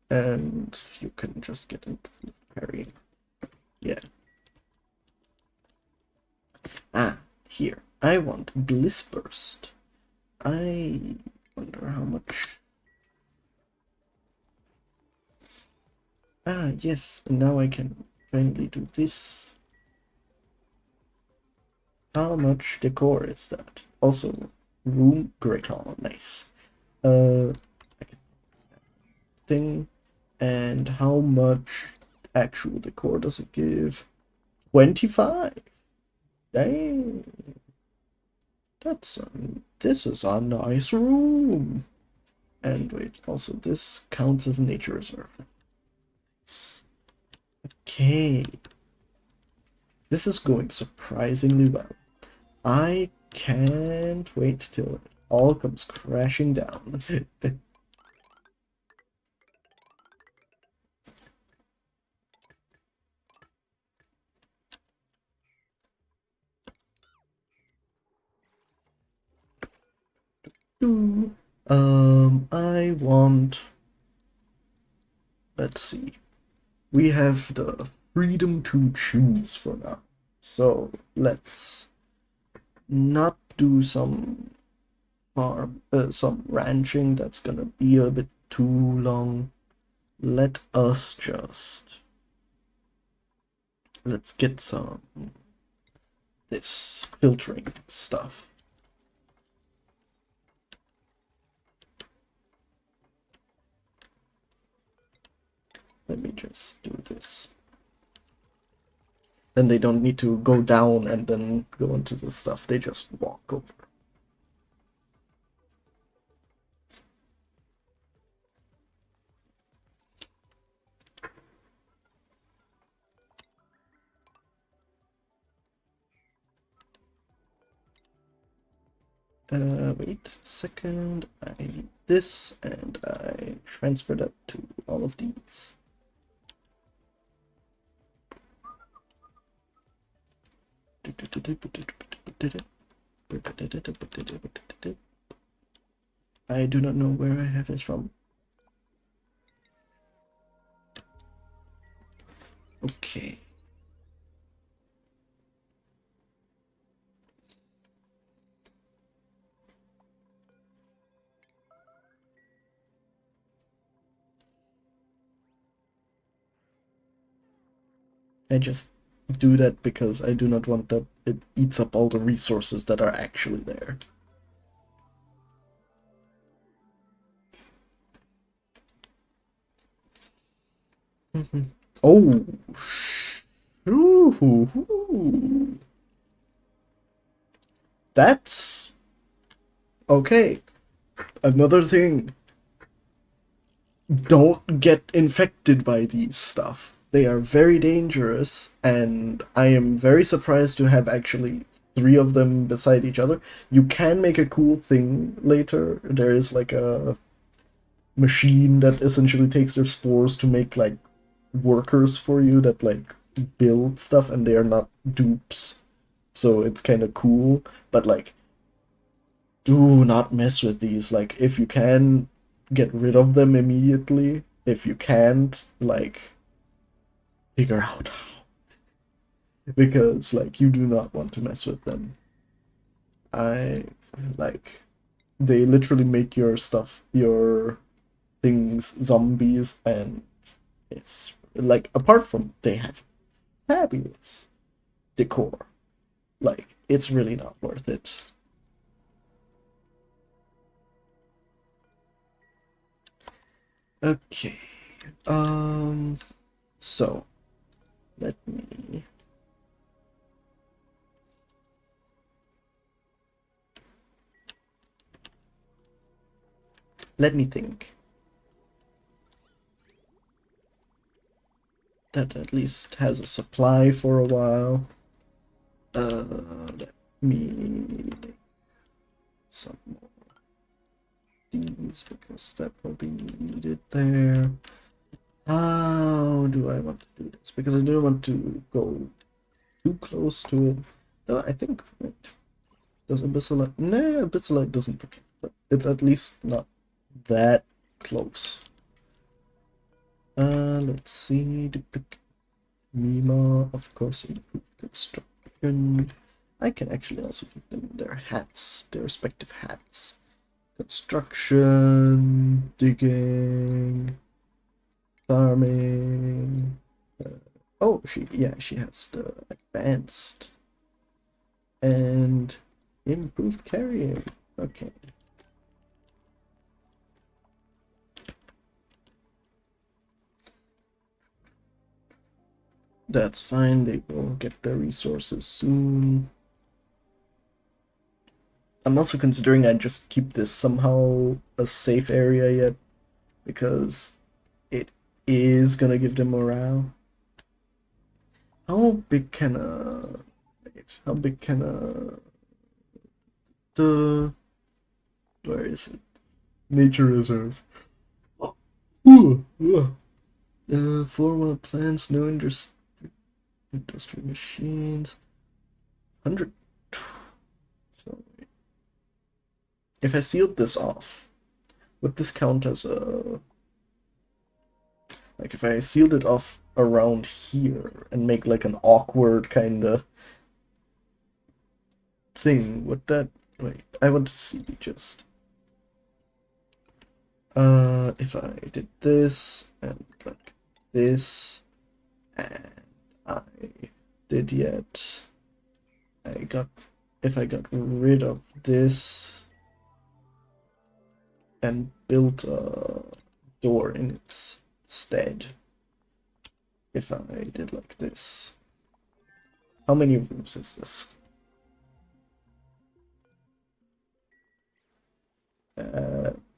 And you can just get improved parrying. Yeah. Ah, here. I want Bliss Burst. I wonder how much... Ah, yes, now I can finally do this. How much decor is that? Also, room great hall, nice. Thing, and how much actual decor does it give? 25. Dang. This is a nice room. And wait, also this counts as nature reserve. Okay. This is going surprisingly well. I can't wait till it all comes crashing down. I want... Let's see. We have the freedom to choose for now. So let's not do some some ranching that's gonna be a bit too long. Let us just... Let's get some this filtering stuff. Let me just do this. Then they don't need to go down and then go into the stuff. They just walk over. Wait a second. I need this, and I transfer that to all of these. I do not know where I have this from. Okay. I just do that because I do not want that it eats up all the resources that are actually there. Oh, ooh, that's okay. Another thing, don't get infected by these stuff. They are very dangerous, and I am very surprised to have actually three of them beside each other. You can make a cool thing later. There is like a machine that essentially takes their spores to make like workers for you that like build stuff, and they are not dupes. So it's kind of cool, but like do not mess with these. Like if you can, get rid of them immediately. If you can't, like figure out how. Because like you do not want to mess with them. I like they literally make your stuff, your things zombies, and it's like apart from they have fabulous decor. Like it's really not worth it. Okay. So let me think. That at least has a supply for a while. Let me make some more these because that will be needed there. How do I want to do this? Because I don't want to go too close to it. Though I think, wait, does Abyssal? No, Abyssal doesn't protect, but it's at least not that close. Let's see, the pick Mima, of course, improved construction. I can actually also give them their hats, their respective hats. Construction, digging, farming. Oh, she has the advanced and improved carrying. Okay. That's fine, they will get their resources soon. I'm also considering I just keep this somehow a safe area yet, because it is gonna give them morale. How big can wait, how big can where is it? Nature reserve. Oh. Ooh. 4 wild plants, no industrial machines. 100. So if I sealed this off, would this count as a like if I sealed it off around here and make like an awkward kind of thing, would that wait, I want to see just if I did this and like this and I did yet if I got rid of this and built a door in its stead, if I did like this, how many rooms is this?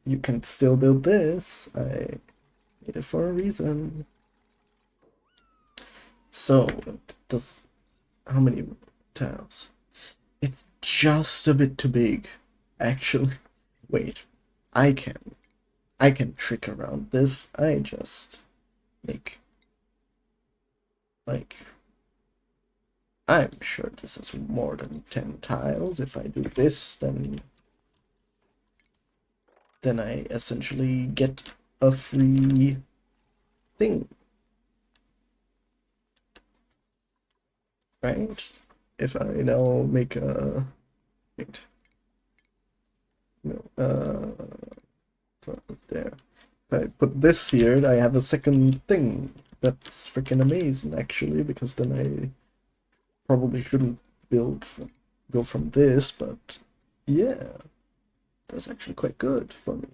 You can still build this. I made it for a reason. So does how many tiles? It's just a bit too big, actually. Wait, I can trick around this. I just make like I'm sure this is more than 10 tiles. If I do this, then I essentially get a free thing. Right? If I now make a wait. No, there. If I put this here, I have a second thing that's freaking amazing, actually, because then I probably shouldn't go from this, but yeah, that's actually quite good for me.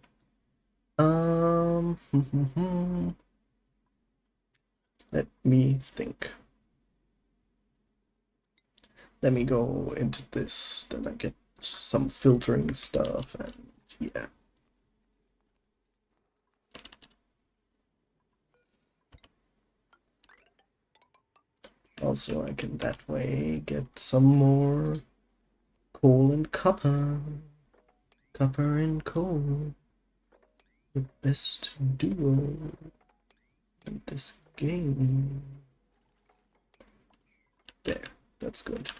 Let me think. Let me go into this, then I get some filtering stuff, and yeah. Also, I can that way get some more coal and copper. Copper and coal. The best duo in this game. There, that's good.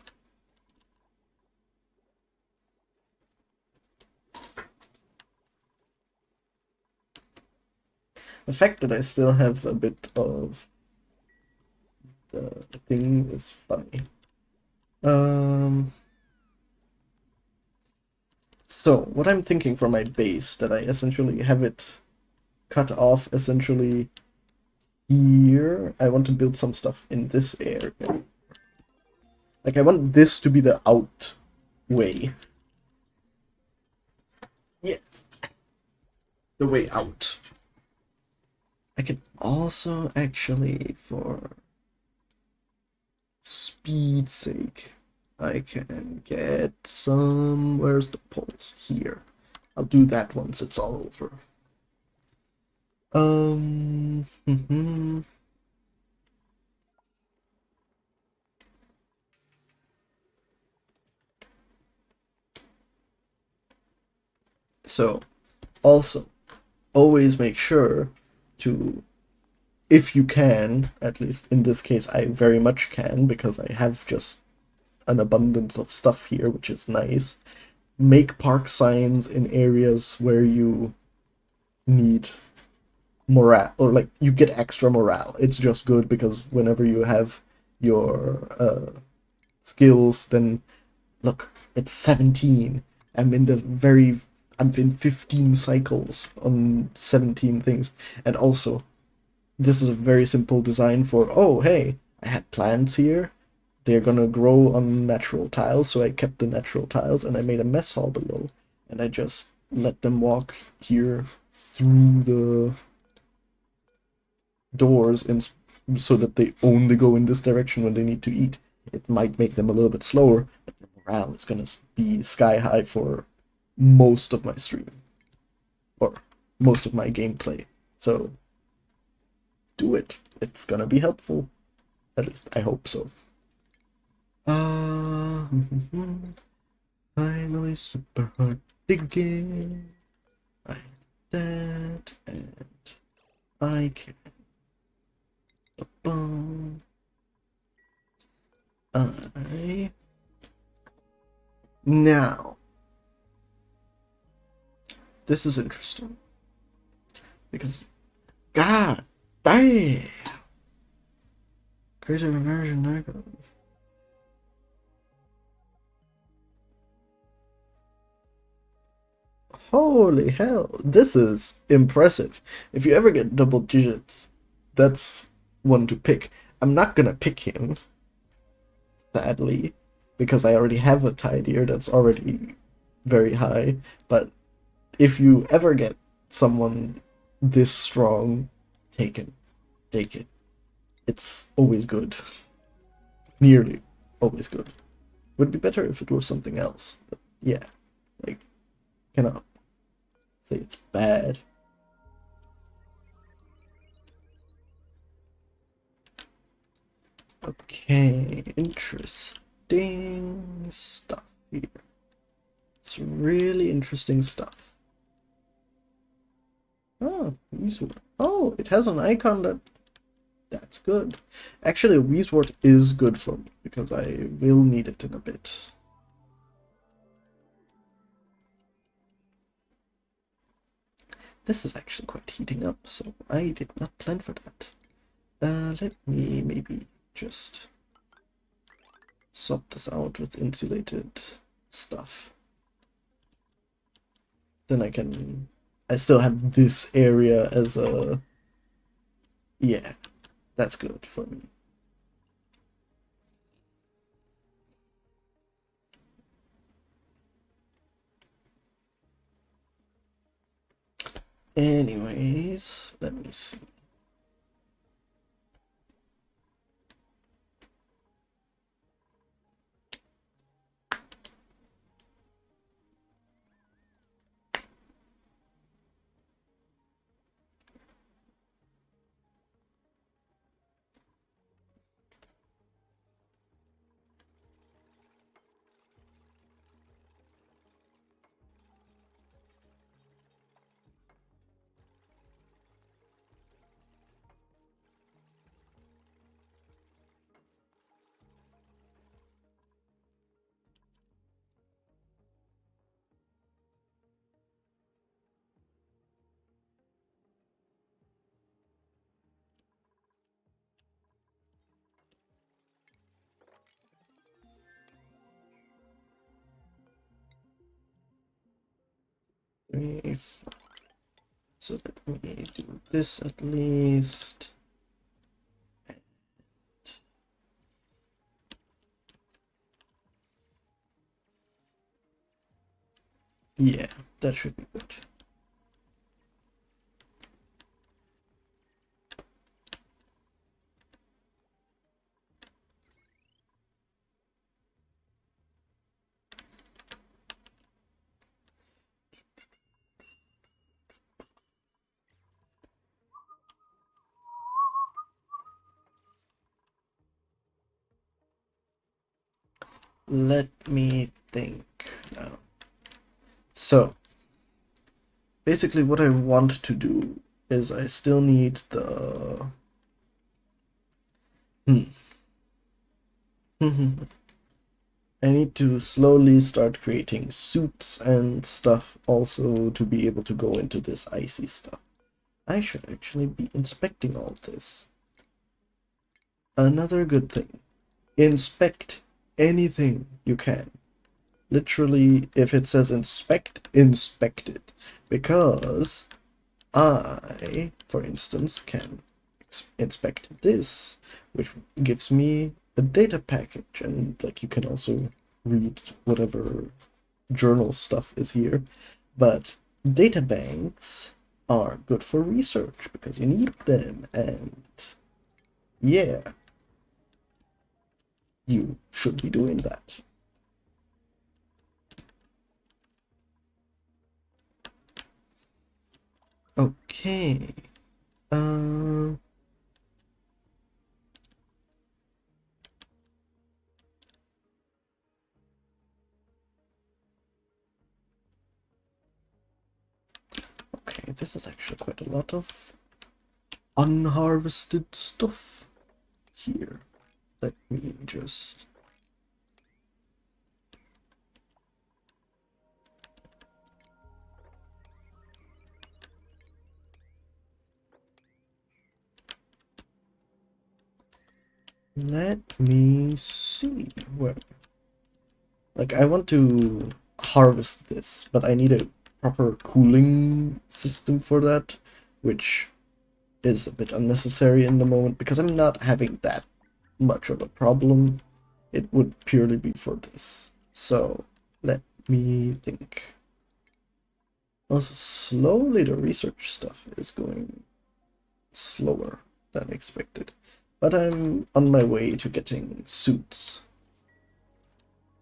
The fact that I still have a bit of the thing is funny. So what I'm thinking for my base, that I essentially have it cut off essentially here. I want to build some stuff in this area. Like, I want this to be the out way. Yeah. The way out. I can also actually, for speed's sake, I can get some... Where's the poles? Here. I'll do that once it's all over. So, also, always make sure to, if you can, at least in this case I very much can, because I have just an abundance of stuff here, which is nice, make park signs in areas where you need morale, or like you get extra morale. It's just good because whenever you have your skills, then look, it's 17. I'm in 15 cycles on 17 things. And also, this is a very simple design for, oh, hey, I had plants here. They're gonna grow on natural tiles, so I kept the natural tiles and I made a mess hall below. And I just let them walk here through the doors and so that they only go in this direction when they need to eat. It might make them a little bit slower, but the morale is gonna be sky high for most of my stream, or most of my gameplay. So do it. It's gonna be helpful. At least I hope so. Finally, super hard digging. I that, and I can. Now, this is interesting because, god damn, creative immersion icon. Holy hell, this is impressive. If you ever get double digits, that's one to pick. I'm not gonna pick him, sadly, because I already have a tidier that's already very high, but if you ever get someone this strong, take it. Take it. It's always good. Nearly always good. Would be better if it was something else, but yeah, like, cannot say it's bad. Okay, interesting stuff here. It's really interesting stuff. Oh, oh, it has an icon that's good. Actually, Weezwort is good for me because I will need it in a bit. This is actually quite heating up, so I did not plan for that. Let me maybe just swap this out with insulated stuff. Then I still have this area as a, yeah, That's good for me. Anyways, let me see. If so, let me do this at least. Yeah, that should be good. Let me think now. So, basically what I want to do is I still need the... I need to slowly start creating suits and stuff also to be able to go into this icy stuff. I should actually be inspecting all this. Another good thing. Inspect anything you can. Literally, if it says inspect, inspect it. Because I, for instance, can inspect this, which gives me a data package, and like you can also read whatever journal stuff is here. But data banks are good for research because you need them, and yeah, you should be doing that. Okay. Okay, this is actually quite a lot of unharvested stuff here. Let me just... Let me see where... Like, I want to harvest this, but I need a proper cooling system for that, which is a bit unnecessary in the moment because I'm not having that much of a problem. It would purely be for this. So, let me think. Also, slowly the research stuff is going slower than expected. But I'm on my way to getting suits.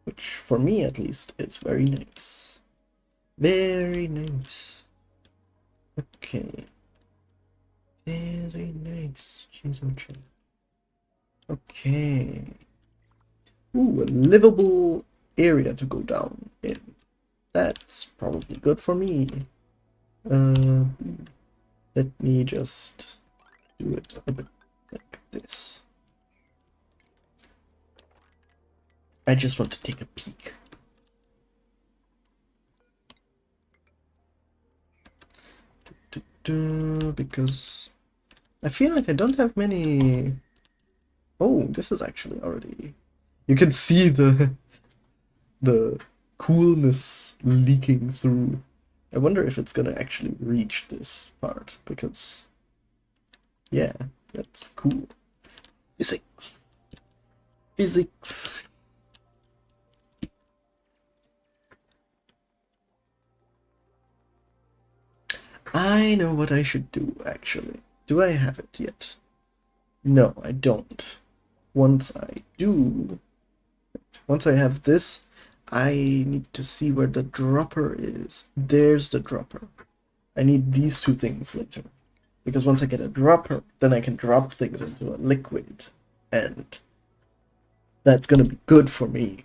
Which, for me at least, is very nice. Very nice. Okay. Very nice. Jeez, oh jeez. Okay. Ooh, a livable area to go down in. That's probably good for me. Let me just do it a bit like this. I just want to take a peek. Because I feel like I don't have many... Oh, this is actually already... You can see the coolness leaking through. I wonder if it's gonna actually reach this part, because... Yeah, that's cool. Physics. Physics. I know what I should do, actually. Do I have it yet? No, I don't. Once I do, once I have this, I need to see where the dropper is. There's the dropper. I need these two things later. Because once I get a dropper, then I can drop things into a liquid. And that's gonna be good for me.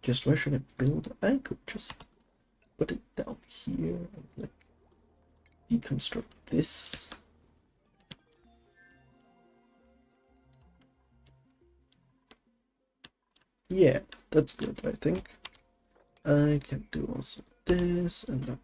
Just where should I build? I could just put it down here and like deconstruct this. Yeah, that's good, I think. I can do also this and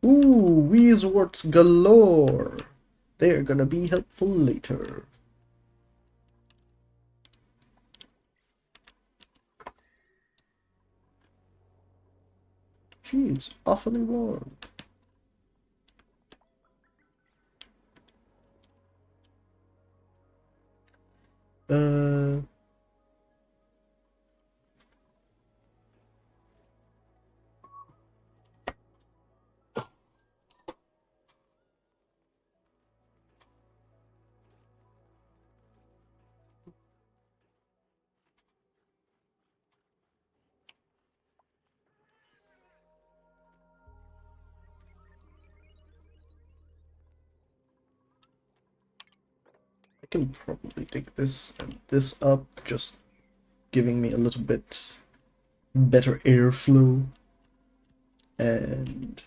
ooh, Weezeworts galore! They're gonna be helpful later. Jeez, awfully warm. Uh... I can probably take this and this up, just giving me a little bit better airflow. And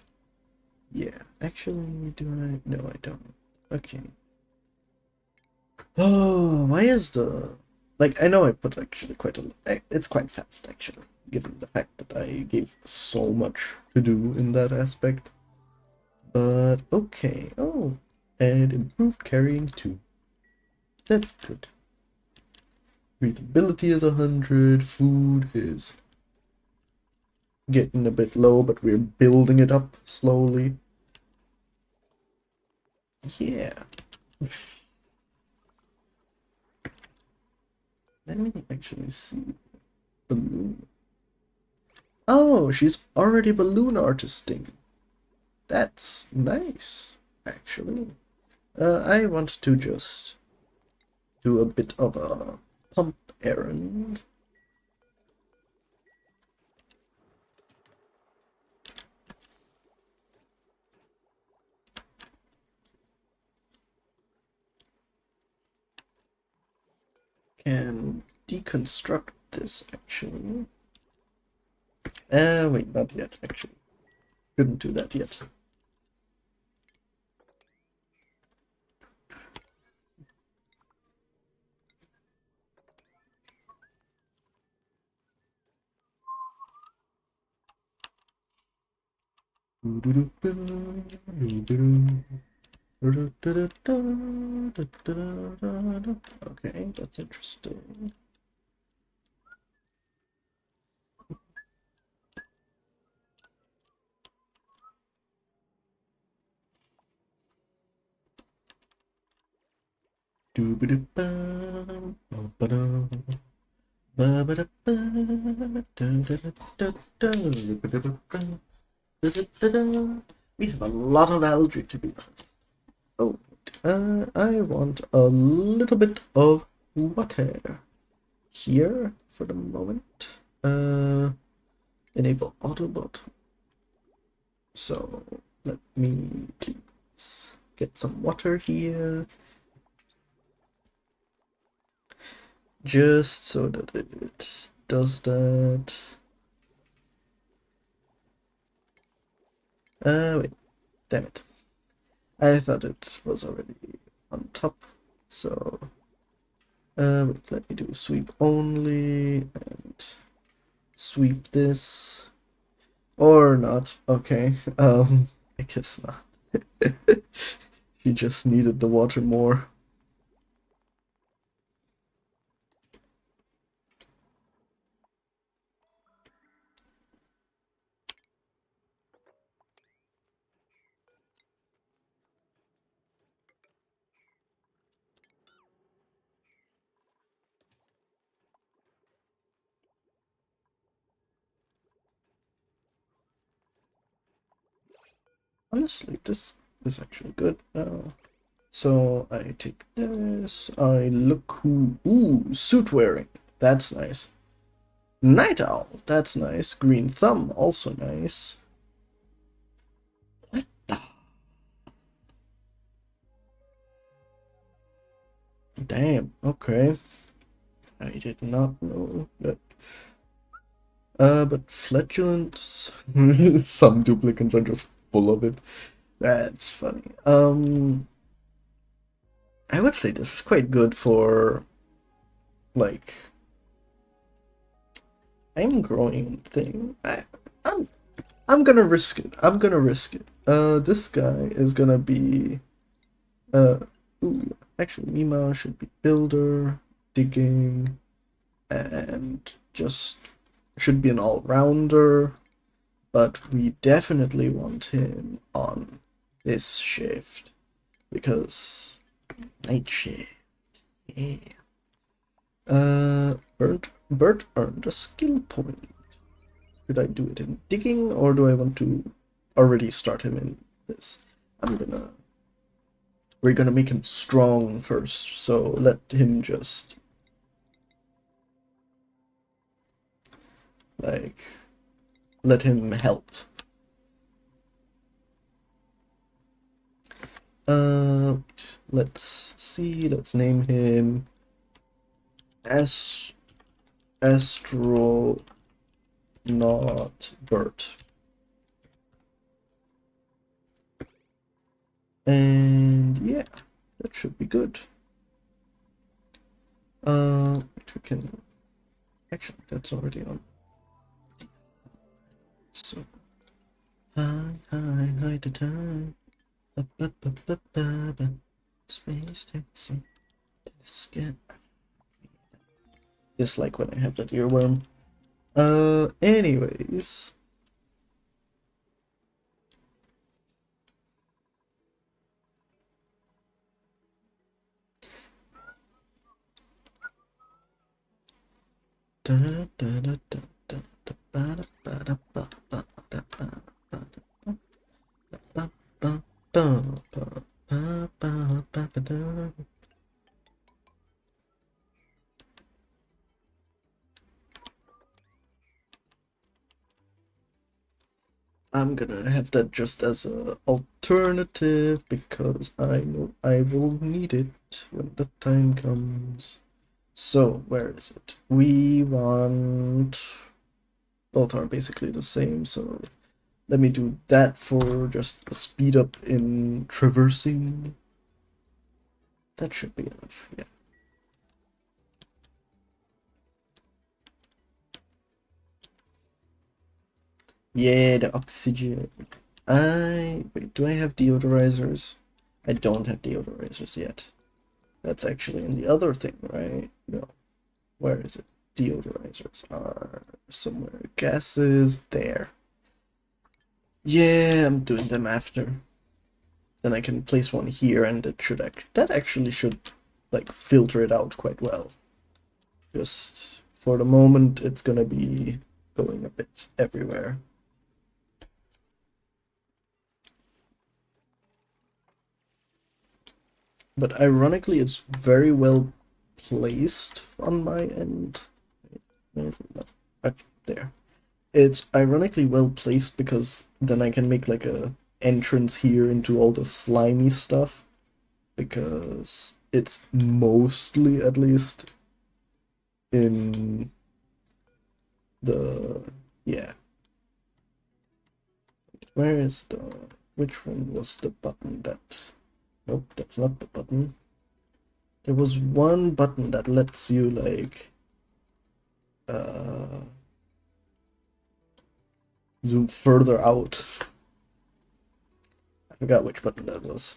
yeah, actually, do I? No, I don't. Okay. Oh, why is the like? I know I put actually quite a. It's quite fast actually, given the fact that I gave so much to do in that aspect. But okay. Oh, and improved carrying too. That's good. Breathability is 100. Food is getting a bit low, but we're building it up slowly. Yeah. Let me actually see. Balloon. Oh, she's already balloon artisting. That's nice, actually. I want to just do a bit of a pump errand. Can deconstruct this, actually. Wait, not yet, actually. Couldn't do that yet. Okay, that's interesting. We have a lot of algae to be honest. Oh, I want a little bit of water here for the moment. Enable Autobot. So let me please get some water here. Just so that it does that. Wait, damn it. I thought it was already on top, so wait, let me do sweep only and sweep this. Or not. Okay. I guess not. He just needed the water more. Honestly, this is actually good now. So I take this. I look who. Ooh, suit wearing. That's nice. Night owl. That's nice. Green thumb. Also nice. What the? Damn. Okay. I did not know that. But flatulence. Some duplicants are just full of it. That's funny. I would say this is quite good for like I'm growing thing. I'm I'm gonna risk it. I'm gonna risk it. This guy is gonna be uh ooh, actually Mima should be builder, digging, and just should be an all-rounder, but we definitely want him on this shift because night shift. Yeah. Bert earned a skill point. Should I do it in digging or do I want to already start him in this? We're gonna make him strong first, so let him just like let him help. Let's see, let's name him Astronaut Bert. And yeah, that should be good. We can actually that's already on. So hi the time. Space taxi. Scan. Dislike when I have that earworm. Anyways. I'm gonna have that just as a alternative because I know I will need it when the time comes. So where is it? We want both are basically the same, so let me do that for just a speed up in traversing. That should be enough, yeah. Yeah, the oxygen. Wait, do I have deodorizers? I don't have deodorizers yet. That's actually in the other thing, right? No. Where is it? Deodorizers are somewhere. Gases, there. Yeah, I'm doing them after. Then I can place one here and it should that actually should like filter it out quite well. Just for the moment it's gonna be going a bit everywhere. But ironically it's very well placed on my end. There. It's ironically well placed because then I can make like a entrance here into all the slimy stuff because it's mostly at least in the yeah. Where is the which one was the button that nope, that's not the button. There was one button that lets you like zoom further out. I forgot which button that was.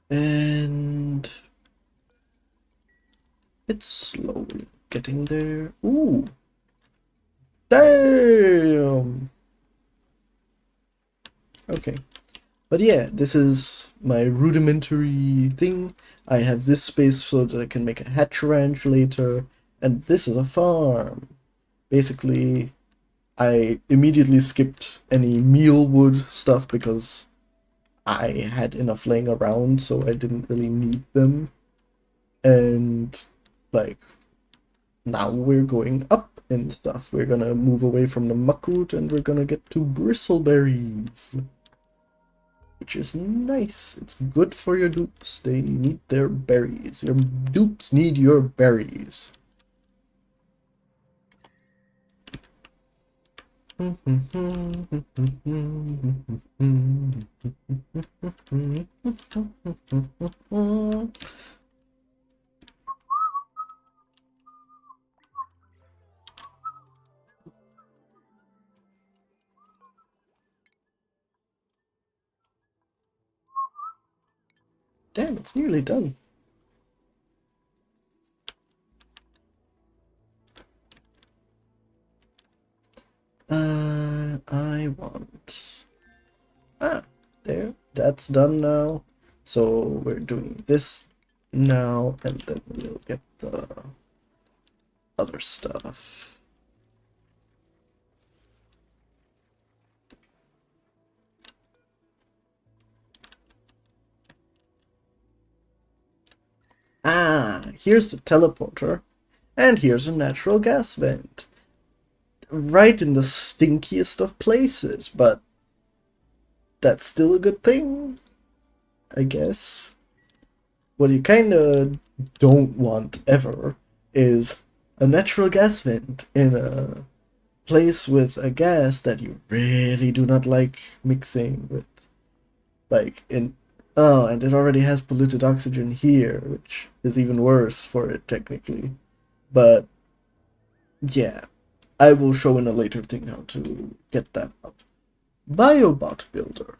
And it's slowly getting there. Ooh. Damn. Okay. But yeah, this is my rudimentary thing. I have this space so that I can make a hatch ranch later, and this is a farm. Basically, I immediately skipped any mealwood stuff because I had enough laying around, so I didn't really need them. And, like, now we're going up and stuff. We're gonna move away from the muckroot and we're gonna get to bristleberries. Which is nice. It's good for your dupes. They need their berries. Your dupes need your berries. Damn, it's nearly done. I want... Ah, there. That's done now. So we're doing this now, and then we'll get the other stuff. Ah, here's the teleporter, and here's a natural gas vent. Right in the stinkiest of places, but that's still a good thing, I guess. What you kinda don't want ever is a natural gas vent in a place with a gas that you really do not like mixing with. Like in... Oh, and it already has polluted oxygen here, which is even worse for it technically. But yeah, I will show in a later thing how to get that out. Biobot Builder.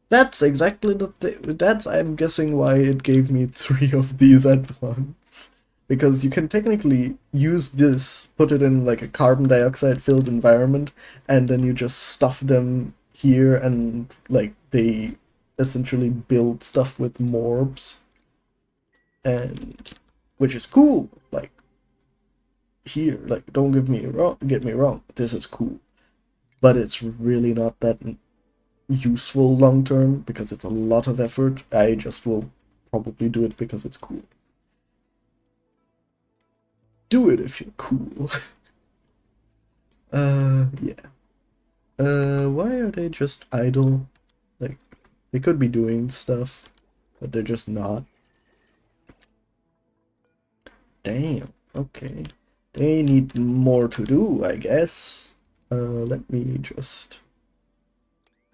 That's exactly the thing. That's, I'm guessing, why it gave me 3 of these at once. Because you can technically use this, put it in like a carbon dioxide filled environment, and then you just stuff them here and like they essentially build stuff with morbs. And which is cool. Like here, like don't get me wrong, this is cool. But it's really not that useful long term because it's a lot of effort. I just will probably do it because it's cool. Do it if you're cool. Yeah. Why are they just idle? Like, they could be doing stuff, but they're just not. Damn, okay. They need more to do, I guess. Let me just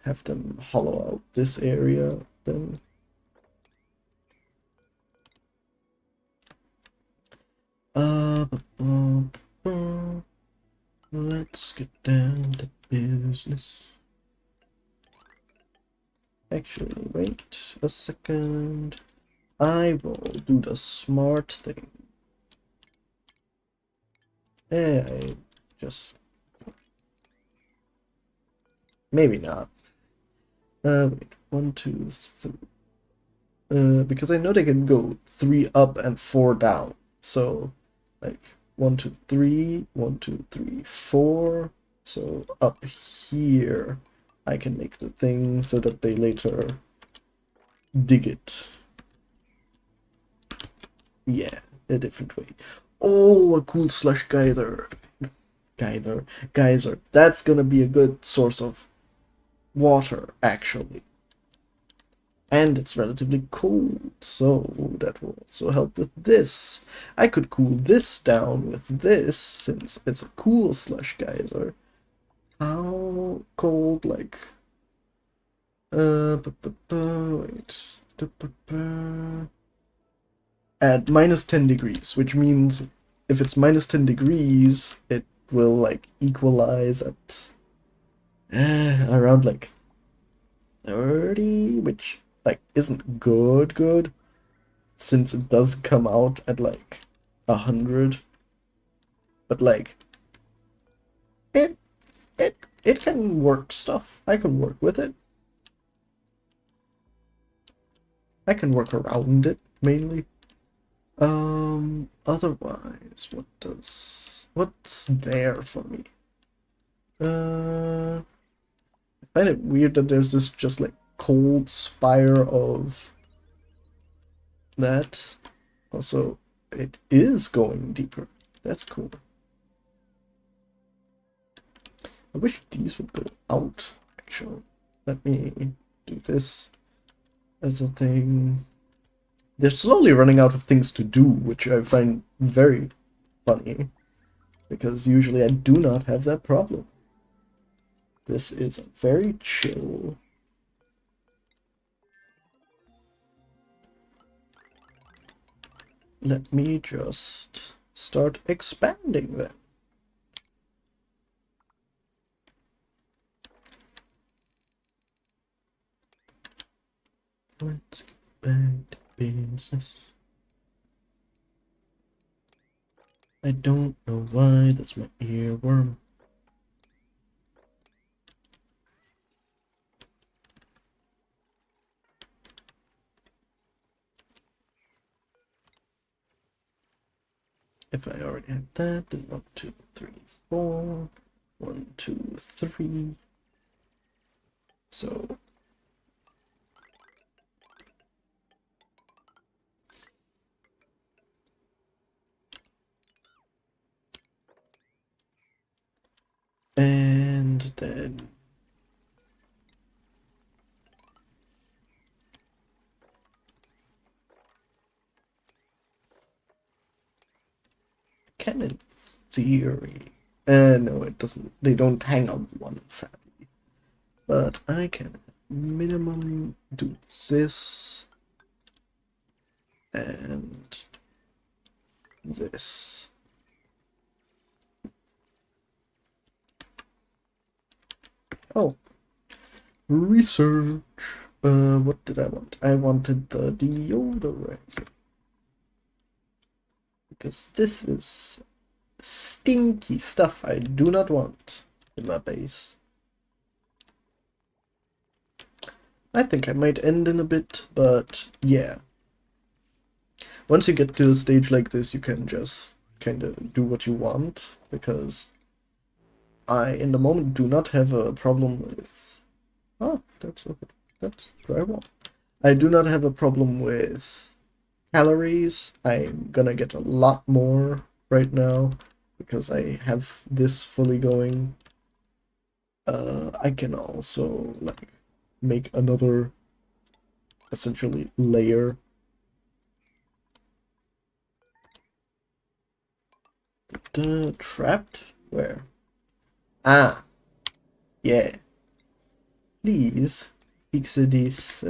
have them hollow out this area then. Let's get down to business. Actually, wait a second. I will do the smart thing. I just... Maybe not. Wait, 1, 2, 3. Because I know they can go 3 up and 4 down. So, like, 1, 2, 3, 1, 2, 3, 4. So, up here, I can make the thing so that they later dig it. Yeah, a different way. Oh, a cool slush geyser. Geyser. That's gonna be a good source of water, actually. And it's relatively cold, so that will also help with this. I could cool this down with this, since it's a cool slush geyser. How cold, like... wait. at minus 10 degrees, which means if it's minus 10 degrees, it will like equalize at around like 30, which like isn't good, since it does come out at like 100. But like it it can work stuff. I can work with it. I can work around it mainly. Otherwise, what's there for me? I find it weird that there's this just like cold spire of that. Also, it is going deeper. That's cool. I wish these would go out, actually. Let me do this as a thing. They're slowly running out of things to do, which I find very funny, because usually I do not have that problem. This is very chill. Let me just start expanding then. Let's get back to business. I don't know why, that's my earworm. If I already have that, then 1, 2, 3, 4. 1, 2, 3. So and then can in theory, no, it doesn't. They don't hang on one, sadly. But I can minimum do this and this. Oh, research. What did I want? I wanted the deodorizer. Because this is stinky stuff I do not want in my base. I think I might end in a bit, but yeah. Once you get to a stage like this, you can just kind of do what you want, because I, in the moment, do not have a problem with... Oh, that's okay. That's drywall. I do not have a problem with calories. I'm gonna get a lot more right now, because I have this fully going. I can also, like, make another, essentially, layer. Trapped? Where? Ah, yeah. Please fix this.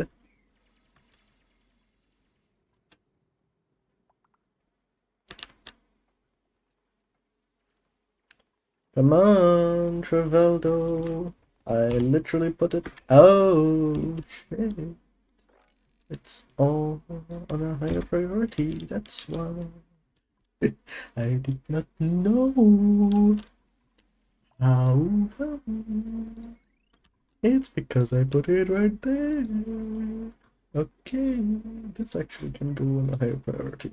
Come on, Traveldo. I literally put it. Oh, shit. It's all on a higher priority, that's why. I did not know. How come? It's because I put it right there. Okay, this actually can go on a higher priority.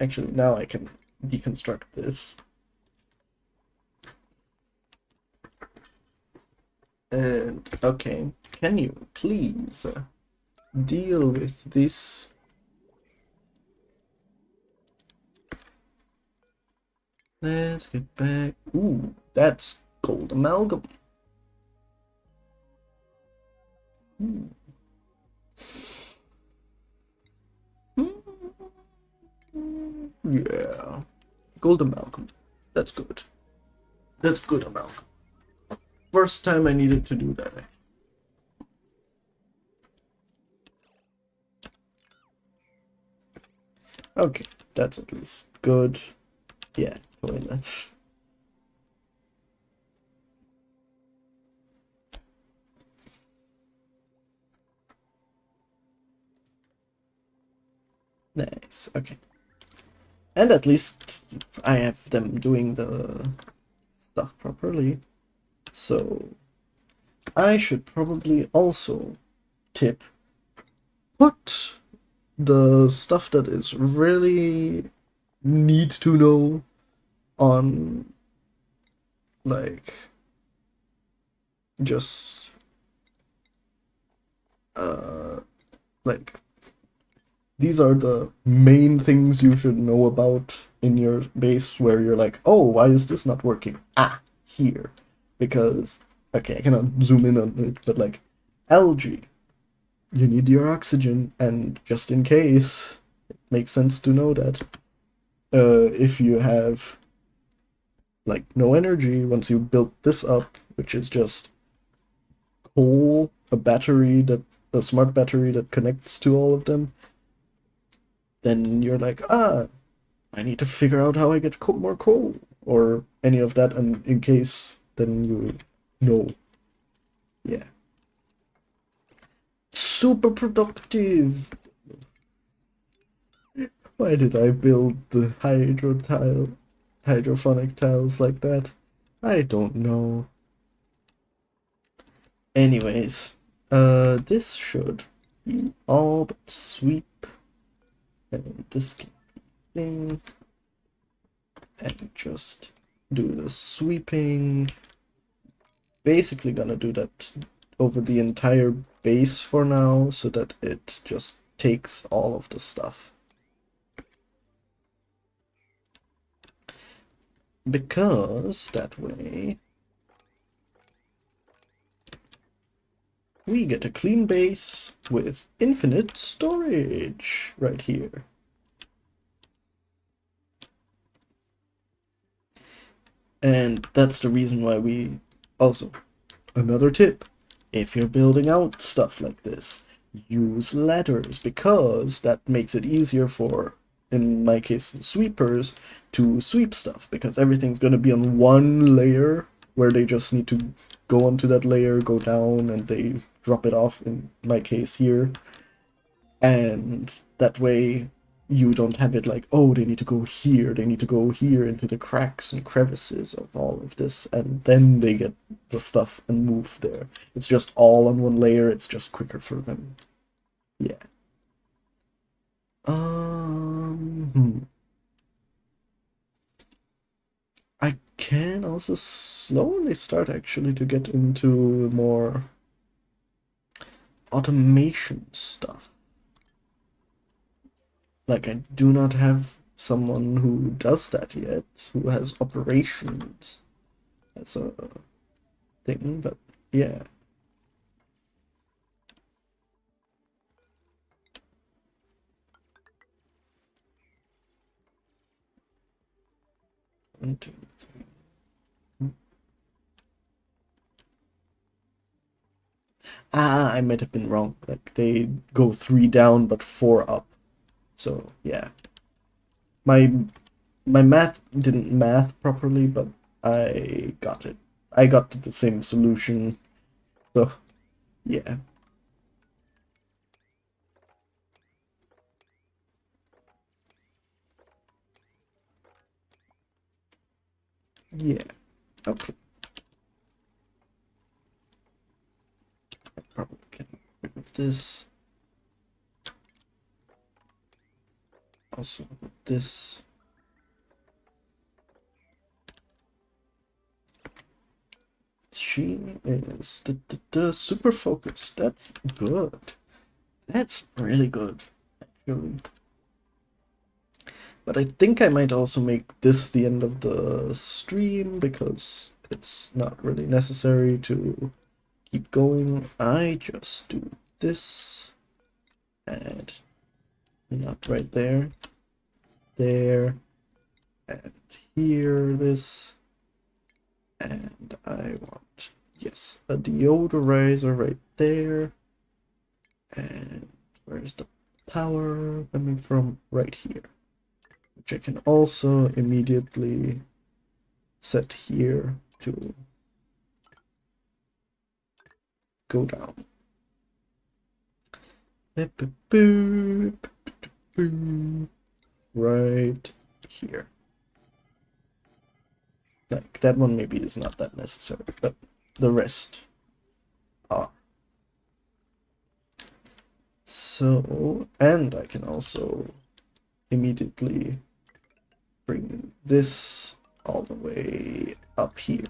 Actually, now I can deconstruct this. And, okay, can you please deal with this? Let's get back. Ooh, that's gold amalgam. Ooh. Yeah, gold amalgam. That's good. That's good amalgam. First time I needed to do that. Okay, that's at least good. Yeah, that's... Nice, okay. And at least I have them doing the stuff properly. So I should probably also tip, put the stuff that is really need to know on, like, just like, these are the main things you should know about in your base, where you're like, oh, why is this not working? Ah, here. Because, okay, I cannot zoom in on it, but like, algae, you need your oxygen, and just in case, it makes sense to know that. If you have, like, no energy, once you build this up, which is just coal, a smart battery that connects to all of them, then you're like, I need to figure out how I get more coal, or any of that, and in case, then you know. Yeah. Super productive! Why did I build the hydrophonic tiles like that? I don't know. Anyways, this should be all but sweep, and this can be thing, and just do the sweeping. Basically gonna do that over the entire base for now, so that it just takes all of the stuff. Because that way we get a clean base with infinite storage right here. And that's the reason why we also, another tip, if you're building out stuff like this, use ladders, because that makes it easier for, in my case, sweepers to sweep stuff, because everything's going to be on one layer where they just need to go onto that layer, go down, and they drop it off, in my case here. And that way you don't have it like, oh, they need to go here into the cracks and crevices of all of this, and then they get the stuff and move there. It's just all on one layer, it's just quicker for them. Yeah. I can also slowly start actually to get into more automation stuff. Like, I do not have someone who does that yet, who has operations as a thing, but yeah. One, two, three. Ah, I might have been wrong. Like, they go 3 down but 4 up. So yeah. My math didn't math properly, but I got it. I got to the same solution. So yeah. Yeah. Okay. I probably can get rid of this. Also with this. She is super focused. That's good. That's really good, actually. But I think I might also make this the end of the stream, because it's not really necessary to keep going. I just do this, and not right there, there, and here, this, and I want, yes, a deodorizer right there, and where's the power coming from? Right here. which I can also immediately set here to go down. Right here. Like, that one maybe is not that necessary, but the rest are. So, and I can also immediately bring this all the way up here.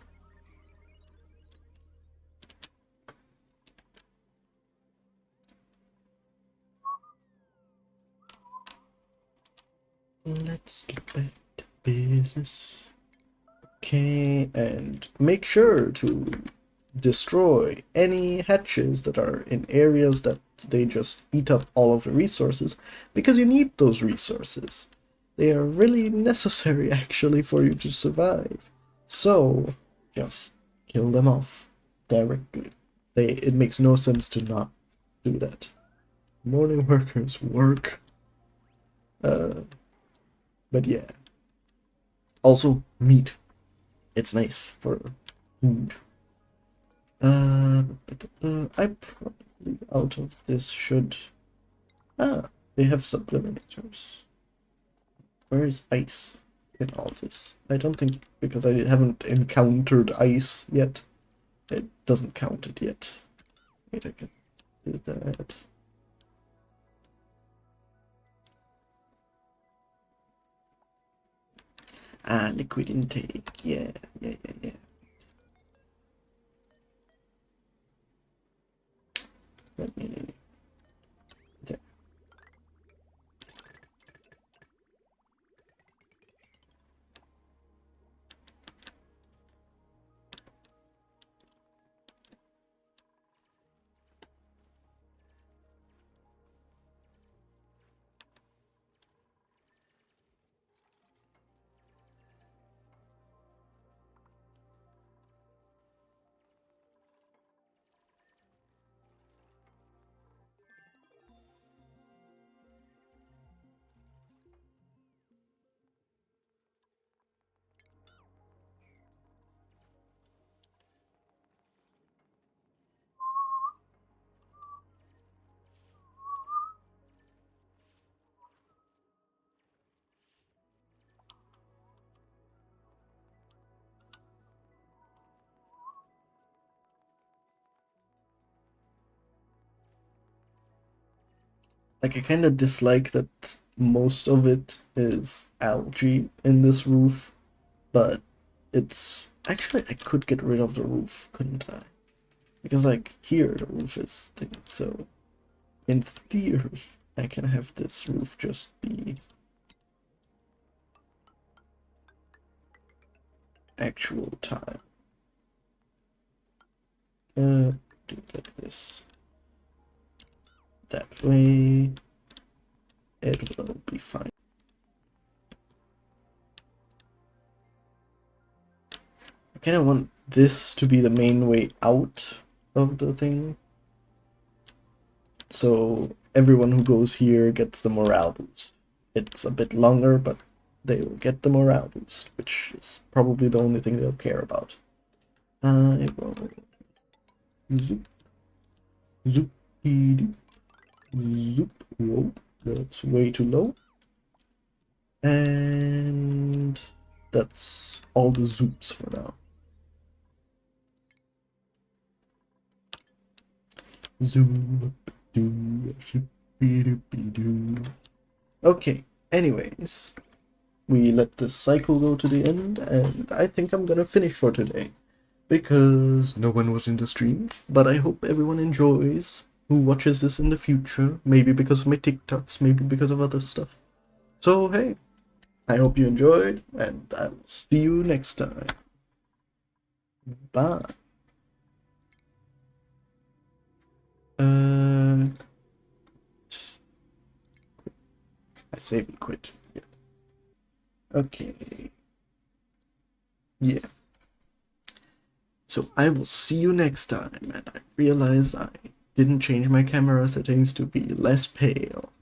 Let's get back to business. Okay, and make sure to destroy any hatches that are in areas that they just eat up all of the resources, because you need those resources. They are really necessary actually for you to survive. So just kill them off directly. It makes no sense to not do that. Morning workers work. But yeah. Also meat. It's nice for food. I probably out of this should. They have subliminators. Where is ice in all this? I don't think, because I haven't encountered ice yet. It doesn't count it yet. Wait, I can do that. Liquid intake. Yeah. Let me. There. Like, I kind of dislike that most of it is algae in this roof, but it's actually, I could get rid of the roof, couldn't I? Because like here the roof is thing, so in theory I can have this roof just be actual tile. Do it like this. That way it will be fine. I kind of want this to be the main way out of the thing, so everyone who goes here gets the morale boost. It's a bit longer, but they will get the morale boost, which is probably the only thing they'll care about. I will zoop, zoop, zoop. Whoa, that's way too low. And that's all the zoops for now. Zoop, doo, okay, anyways, we let this cycle go to the end, and I think I'm gonna finish for today, because no one was in the stream, but I hope everyone enjoys who watches this in the future, maybe because of my TikToks, maybe because of other stuff. So hey, I hope you enjoyed, and I'll see you next time. Bye. I save and quit. Yeah. Okay. Yeah. So I will see you next time, and I realize I didn't change my camera settings to be less pale.